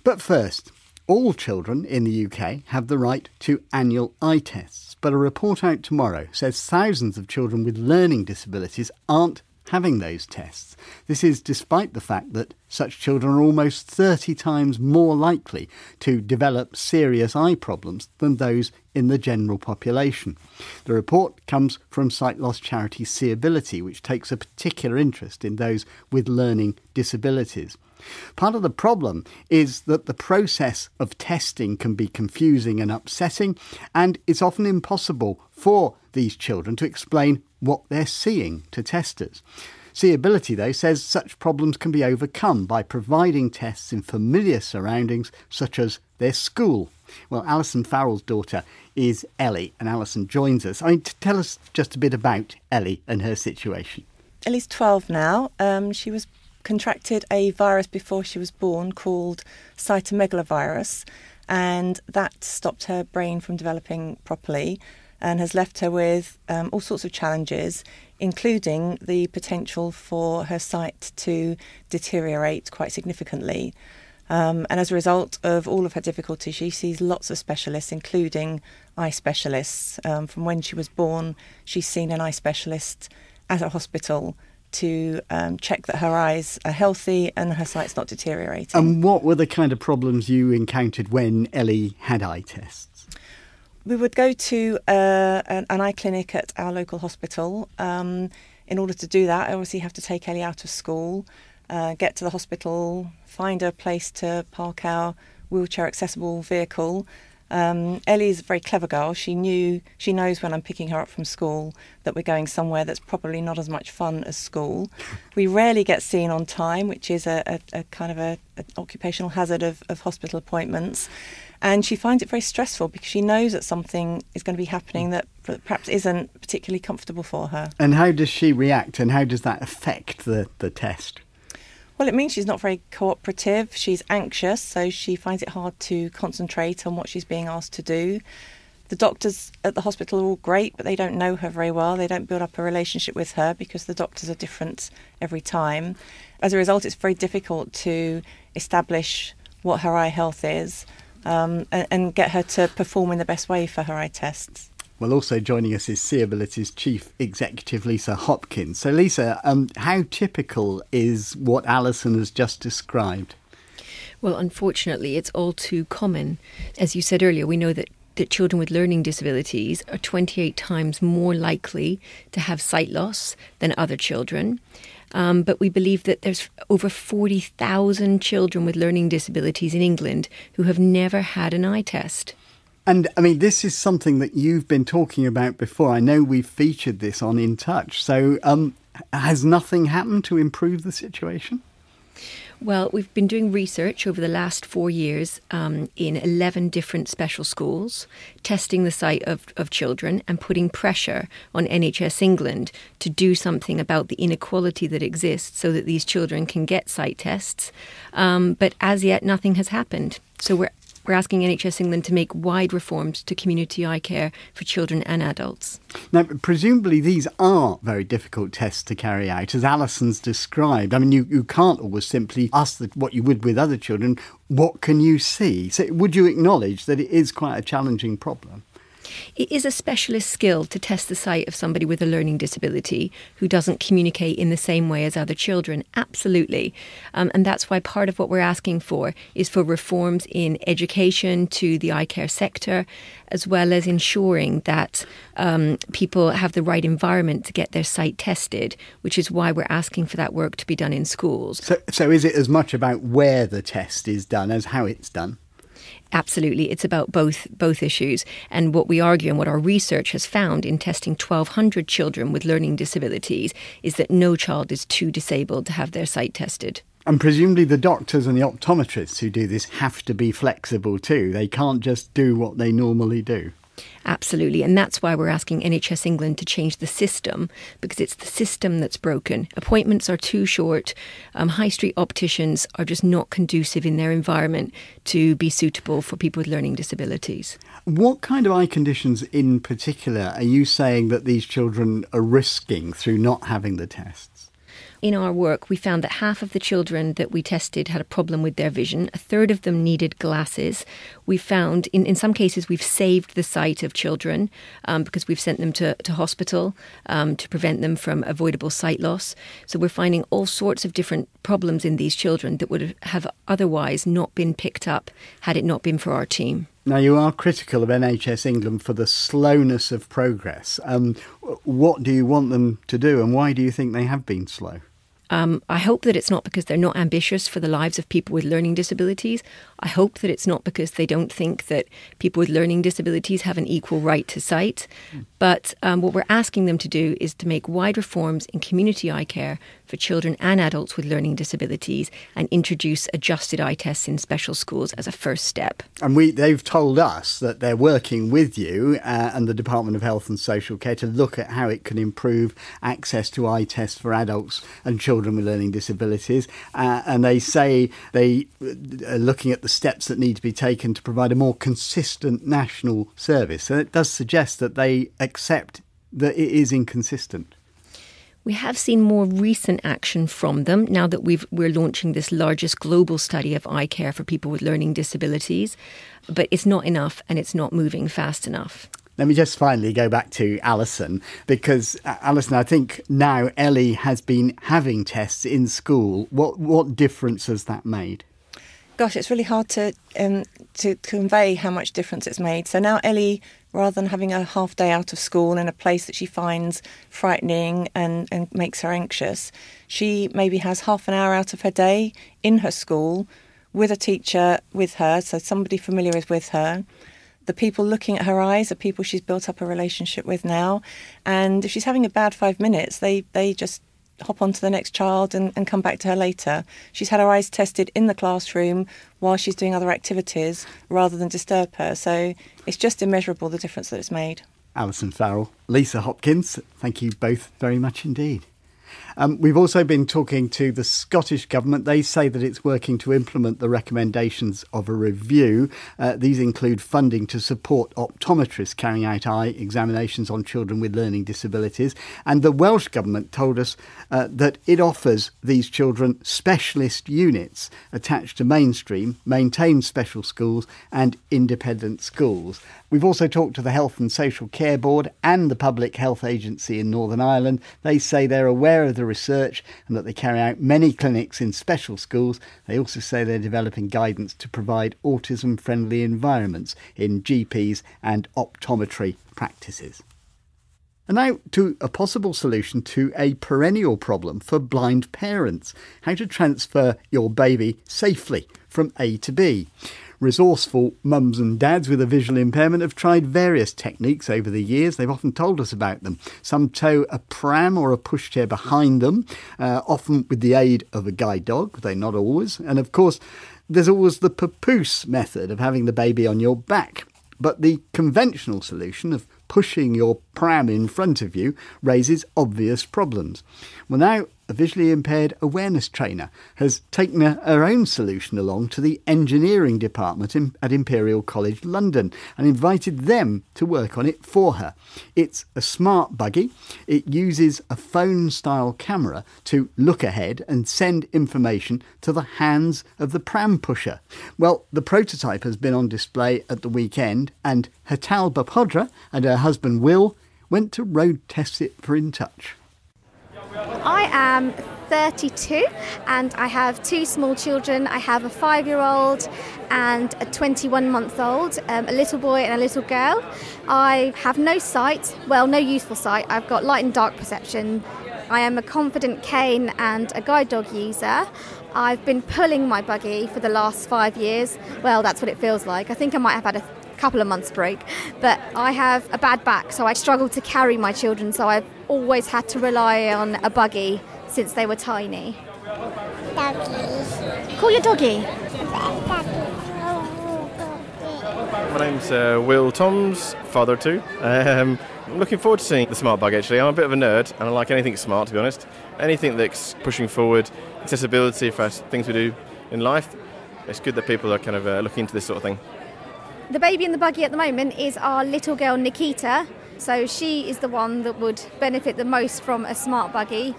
But first, all children in the UK have the right to annual eye tests. But a report out tomorrow says thousands of children with learning disabilities aren't having those tests. This is despite the fact that such children are almost 30 times more likely to develop serious eye problems than those in the general population. The report comes from sight loss charity Seeability, which takes a particular interest in those with learning disabilities. Part of the problem is that the process of testing can be confusing and upsetting, and it's often impossible for these children to explain what they're seeing to testers. Seeability, though, says such problems can be overcome by providing tests in familiar surroundings, such as their school. Well, Alison Farrell's daughter is Ellie, and Alison joins us. Tell us just a bit about Ellie and her situation. Ellie's 12 now. She was contracted a virus before she was born called cytomegalovirus, and that stopped her brain from developing properly and has left her with all sorts of challenges, including the potential for her sight to deteriorate quite significantly. And as a result of all of her difficulties, she sees lots of specialists, including eye specialists. From when she was born, she's seen an eye specialist at a hospital to check that her eyes are healthy and her sight's not deteriorating. And what were the kind of problems you encountered when Ellie had eye tests? We would go to an eye clinic at our local hospital. In order to do that, I obviously have to take Ellie out of school, get to the hospital, find a place to park our wheelchair accessible vehicle, Ellie's a very clever girl. She knows when I'm picking her up from school that we're going somewhere that's probably not as much fun as school. We rarely get seen on time, which is a kind of an occupational hazard of hospital appointments. And she finds it very stressful because she knows that something is going to be happening that perhaps isn't particularly comfortable for her. And how does she react, and how does that affect the test? Well, it means she's not very cooperative. She's anxious, so she finds it hard to concentrate on what she's being asked to do. The doctors at the hospital are all great, but they don't know her very well. They don't build up a relationship with her because the doctors are different every time. As a result, it's very difficult to establish what her eye health is and get her to perform in the best way for her eye tests. Well, also joining us is Seeability's Chief Executive, Lisa Hopkins. So, Lisa, how typical is what Alison has just described? Well, unfortunately, it's all too common. As you said earlier, we know that children with learning disabilities are 28 times more likely to have sight loss than other children. But we believe that there's over 40,000 children with learning disabilities in England who have never had an eye test. And, I mean, this is something that you've been talking about before. I know we've featured this on In Touch. So has nothing happened to improve the situation? Well, we've been doing research over the last 4 years in 11 different special schools, testing the sight of children and putting pressure on NHS England to do something about the inequality that exists so that these children can get sight tests. But as yet, nothing has happened. So we're asking NHS England to make wide reforms to community eye care for children and adults. Now, presumably these are very difficult tests to carry out, as Alison's described. I mean, you can't always simply ask what you would with other children, what can you see? So would you acknowledge that it is quite a challenging problem? It is a specialist skill to test the sight of somebody with a learning disability who doesn't communicate in the same way as other children. Absolutely. And that's why part of what we're asking for is for reforms in education to the eye care sector, as well as ensuring that people have the right environment to get their sight tested, which is why we're asking for that work to be done in schools. So is it as much about where the test is done as how it's done? Absolutely. It's about both issues. And what we argue and what our research has found in testing 1,200 children with learning disabilities is that no child is too disabled to have their sight tested. And presumably the doctors and the optometrists who do this have to be flexible too. They can't just do what they normally do. Absolutely. And that's why we're asking NHS England to change the system, because it's the system that's broken. Appointments are too short. High street opticians are just not conducive in their environment to be suitable for people with learning disabilities. What kind of eye conditions in particular are you saying that these children are risking through not having the tests? In our work, we found that half of the children that we tested had a problem with their vision. A third of them needed glasses. We found, in some cases, we've saved the sight of children because we've sent them to hospital to prevent them from avoidable sight loss. So we're finding all sorts of different problems in these children that would have otherwise not been picked up had it not been for our team. Now, you are critical of NHS England for the slowness of progress. What do you want them to do, and why do you think they have been slow? I hope that it's not because they're not ambitious for the lives of people with learning disabilities. I hope that it's not because they don't think that people with learning disabilities have an equal right to sight. But what we're asking them to do is to make wide reforms in community eye care for children and adults with learning disabilities and introduce adjusted eye tests in special schools as a first step. And they've told us that they're working with you and the Department of Health and Social Care to look at how it can improve access to eye tests for adults and children with learning disabilities. And they say they are looking at the steps that need to be taken to provide a more consistent national service. So it does suggest that they accept that it is inconsistent. We have seen more recent action from them now that we're launching this largest global study of eye care for people with learning disabilities, but it's not enough and it's not moving fast enough. Let me just finally go back to Alison, because Alison, I think now Ellie has been having tests in school. What difference has that made? Gosh, it's really hard to convey how much difference it's made. So now Ellie, rather than having a half day out of school in a place that she finds frightening and makes her anxious, she maybe has half an hour out of her day in her school with a teacher with her, so somebody familiar is with her. The people looking at her eyes are people she's built up a relationship with now. And if she's having a bad 5 minutes, they just hop on to the next child and come back to her later. She's had her eyes tested in the classroom while she's doing other activities rather than disturb her. So it's just immeasurable, the difference that it's made. Alison Farrell, Lisa Hopkins, thank you both very much indeed. We've also been talking to the Scottish Government. They say that it's working to implement the recommendations of a review. These include funding to support optometrists carrying out eye examinations on children with learning disabilities. And the Welsh Government told us that it offers these children specialist units attached to mainstream, maintained special schools and independent schools. We've also talked to the Health and Social Care Board and the Public Health Agency in Northern Ireland. They say they're aware of the research and that they carry out many clinics in special schools. They also say they're developing guidance to provide autism-friendly environments in GPs and optometry practices. And now to a possible solution to a perennial problem for blind parents: how to transfer your baby safely from A to B. Resourceful mums and dads with a visual impairment have tried various techniques over the years. They've often told us about them. Some tow a pram or a pushchair behind them, often with the aid of a guide dog, though not always. And of course, there's always the papoose method of having the baby on your back. But the conventional solution of pushing your pram in front of you raises obvious problems. Well, now a visually impaired awareness trainer has taken her own solution along to the engineering department at Imperial College London and invited them to work on it for her. It's a smart buggy. It uses a phone-style camera to look ahead and send information to the hands of the pram pusher. Well, the prototype has been on display at the weekend, and Hetal Bapodra and her husband Will went to road test it for In Touch. I am 32 and I have two small children. I have a 5-year-old and a 21-month-old, a little boy and a little girl. I have no sight, well, no useful sight. I've got light and dark perception. I am a confident cane and a guide dog user. I've been pulling my buggy for the last 5 years. Well, that's what it feels like. I think I might have had a couple of months break, but I have a bad back, so I struggle to carry my children, so I've always had to rely on a buggy since they were tiny. Doggy. Call your doggy. My name's Will Toms, father of two. I'm looking forward to seeing the smart bug actually. I'm a bit of a nerd and I like anything smart, to be honest. Anything that's pushing forward accessibility for things we do in life. It's good that people are kind of looking into this sort of thing. The baby in the buggy at the moment is our little girl Nikita, so she is the one that would benefit the most from a smart buggy.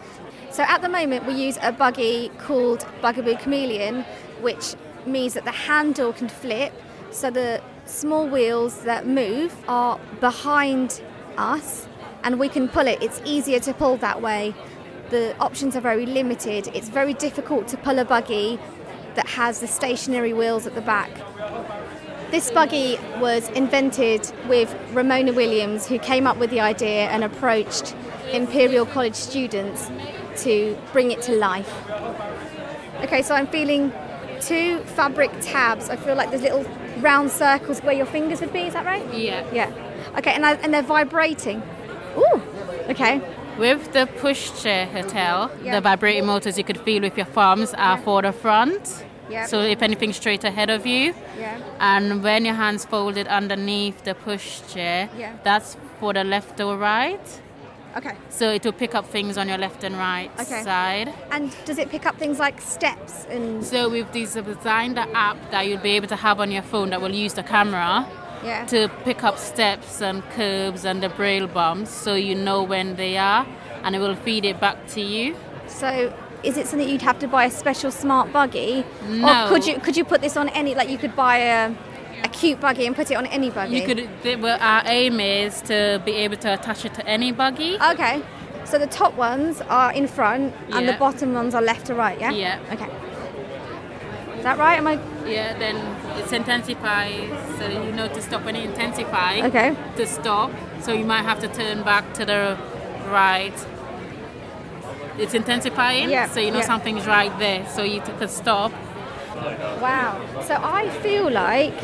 So at the moment we use a buggy called Bugaboo Chameleon, which means that the handle can flip, so the small wheels that move are behind us and we can pull it. It's easier to pull that way. The options are very limited. It's very difficult to pull a buggy that has the stationary wheels at the back. This buggy was invented with Ramona Williams, who came up with the idea and approached Imperial College students to bring it to life. Okay, so I'm feeling 2 fabric tabs. I feel like there's little round circles where your fingers would be, is that right? Yeah. Yeah. Okay, and they're vibrating. Ooh, okay. With the pushchair Hetal, Yeah. the vibrating motors you could feel with your thumbs are for the front. Yeah. So if anything straight ahead of you. Yeah. And when your hands folded underneath the pushchair, Yeah. that's for the left or right. Okay. So it will pick up things on your left and right Okay. side. And does it pick up things like steps and... So we've designed the app that you'll be able to have on your phone that will use the camera Yeah. to pick up steps and curbs and the braille bumps, so you know when they are, and it will feed it back to you. So is it something you'd have to buy a special smart buggy? No. Or could you put this on any, like you could buy a cute buggy and put it on any buggy? You could. Well, our aim is to be able to attach it to any buggy. Okay. So the top ones are in front and the Yeah. bottom ones are left to right, yeah? Yeah. Okay. Is that right? Am I... Yeah, then it intensifies, so you know to stop when it intensifies. Okay. To stop, so you might have to turn back to the right. It's intensifying, Yeah, so you know yeah. something's right there, so you could stop. Wow. So I feel like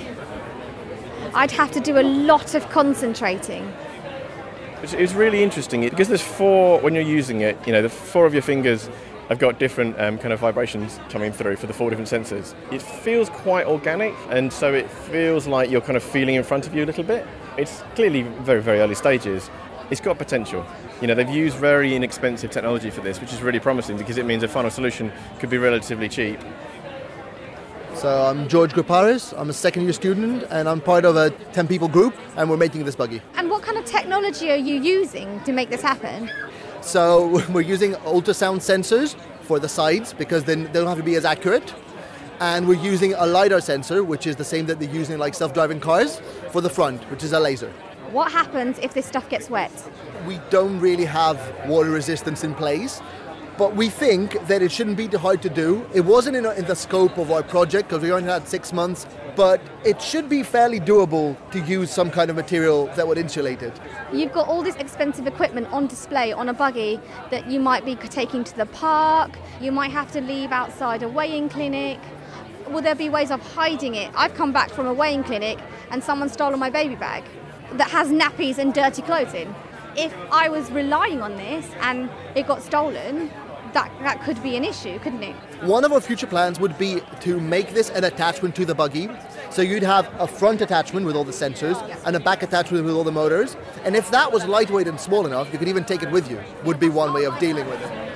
I'd have to do a lot of concentrating. It's really interesting because there's 4, when you're using it, the 4 of your fingers have got different kind of vibrations coming through for the 4 different sensors. It feels quite organic, and so it feels like you're kind of feeling in front of you a little bit. It's clearly very, very early stages. It's got potential. They've used very inexpensive technology for this, which is really promising because it means a final solution could be relatively cheap. So I'm George Griparis, I'm a second year student and I'm part of a 10-people group and we're making this buggy. And what kind of technology are you using to make this happen? So we're using ultrasound sensors for the sides because then they don't have to be as accurate. And we're using a LiDAR sensor, which is the same that they're using in like self-driving cars, for the front, which is a laser. What happens if this stuff gets wet? We don't really have water resistance in place, but we think that it shouldn't be too hard to do. It wasn't in the scope of our project because we only had 6 months, but it should be fairly doable to use some kind of material that would insulate it. You've got all this expensive equipment on display on a buggy that you might be taking to the park, you might have to leave outside a weighing clinic. Will there be ways of hiding it? I've come back from a weighing clinic and someone's stolen my baby bag that has nappies and dirty clothes in. If I was relying on this and it got stolen, that could be an issue, couldn't it? One of our future plans would be to make this an attachment to the buggy. So you'd have a front attachment with all the sensors and a back attachment with all the motors. And if that was lightweight and small enough, you could even take it with you, would be one way of dealing with it.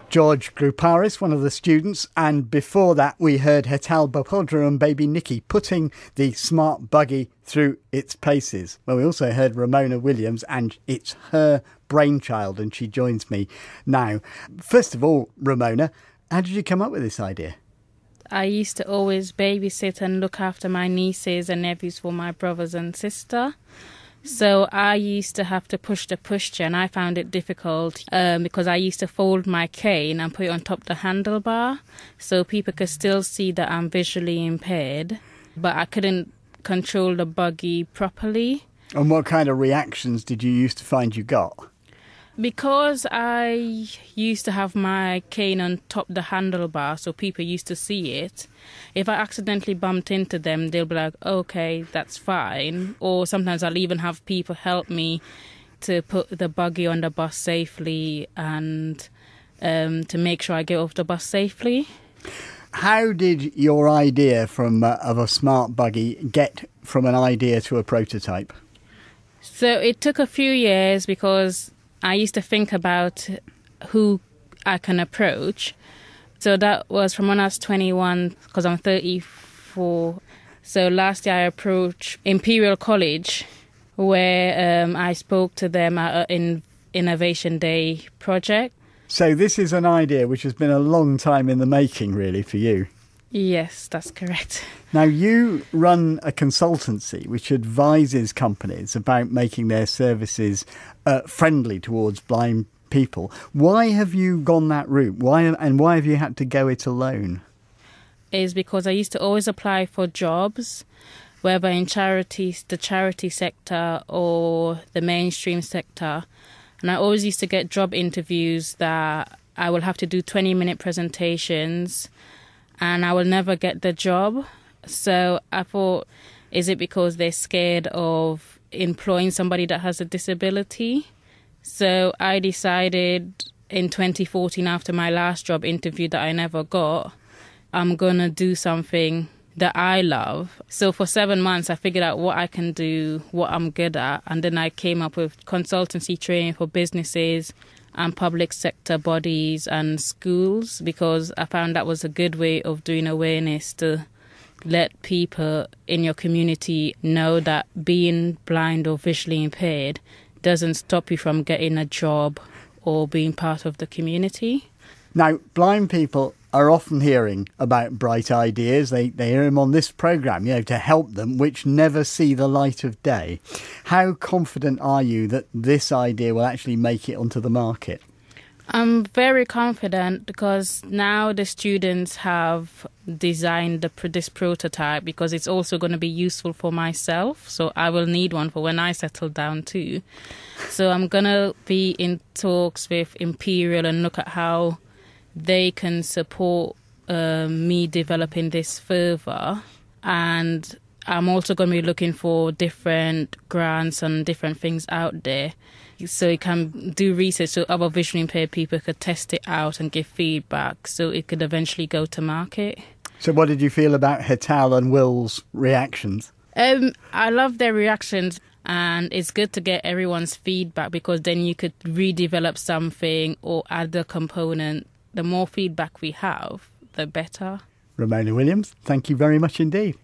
George Gruparis, one of the students, and before that we heard Hetal Bapodra and baby Nikki putting the smart buggy through its paces. Well, we also heard Ramona Williams, and it's her brainchild, and she joins me now. First of all, Ramona, how did you come up with this idea? I used to always babysit and look after my nieces and nephews for my brothers and sister. So I used to have to push the pushchair, and I found it difficult because I used to fold my cane and put it on top of the handlebar so people could still see that I'm visually impaired, but I couldn't control the buggy properly. And what kind of reactions did you used to find you got? Because I used to have my cane on top of the handlebar so people used to see it, if I accidentally bumped into them, they'll be like, okay, that's fine. Or sometimes I'll even have people help me to put the buggy on the bus safely and to make sure I get off the bus safely. How did your idea of a smart buggy get from an idea to a prototype? So it took a few years because I used to think about who I can approach. So that was from when I was 21, because I'm 34. So last year I approached Imperial College, where I spoke to them at an Innovation Day project. So this is an idea which has been a long time in the making, really, for you. Yes, that's correct. Now, you run a consultancy which advises companies about making their services friendly towards blind people. Why have you gone that route? Why have you had to go it alone? Is because I used to always apply for jobs, whether in charities, the charity sector or the mainstream sector. And I always used to get job interviews that I will have to do 20-minute presentations and I will never get the job. So I thought, is it because they're scared of employing somebody that has a disability? So I decided in 2014, after my last job interview that I never got, I'm going to do something that I love. So for 7 months, I figured out what I can do, what I'm good at. And then I came up with consultancy training for businesses and public sector bodies and schools, because I found that was a good way of doing awareness to let people in your community know that being blind or visually impaired doesn't stop you from getting a job or being part of the community. Now, blind people are often hearing about bright ideas. They hear them on this programme, to help them, which never see the light of day. How confident are you that this idea will actually make it onto the market? I'm very confident because now the students have designed this prototype because it's also going to be useful for myself. So I will need one for when I settle down too. So I'm going to be in talks with Imperial and look at how they can support me developing this further. And I'm also going to be looking for different grants and different things out there, so it can do research so other visually impaired people could test it out and give feedback, so it could eventually go to market. So what did you feel about Hital and Will's reactions? I love their reactions, and it's good to get everyone's feedback, because then you could redevelop something or add a component. The more feedback we have, the better. Ramona Williams, thank you very much indeed.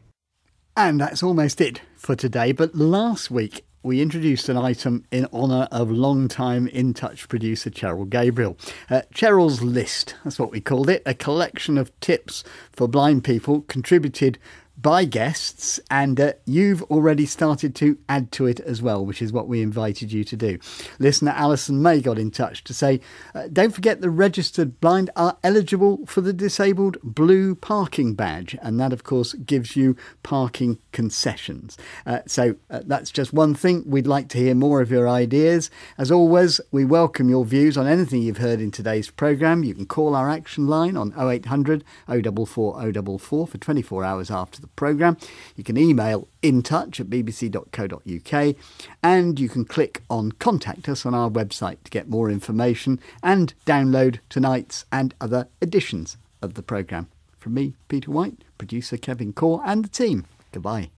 And that's almost it for today. But last week, we introduced an item in honour of long-time In Touch producer Cheryl Gabriel. Cheryl's List, that's what we called it, a collection of tips for blind people contributed by guests, and you've already started to add to it as well, which is what we invited you to do. Listener Alison May got in touch to say, don't forget the registered blind are eligible for the disabled blue parking badge, and that of course gives you parking concessions. So that's just one thing. We'd like to hear more of your ideas. As always, we welcome your views on anything you've heard in today's programme. You can call our action line on 0800 044 044 for 24 hours after the programme. You can email intouch@bbc.co.uk, and you can click on Contact Us on our website to get more information and download tonight's and other editions of the programme. From me, Peter Wight, producer Kevin Corr, and the team, goodbye.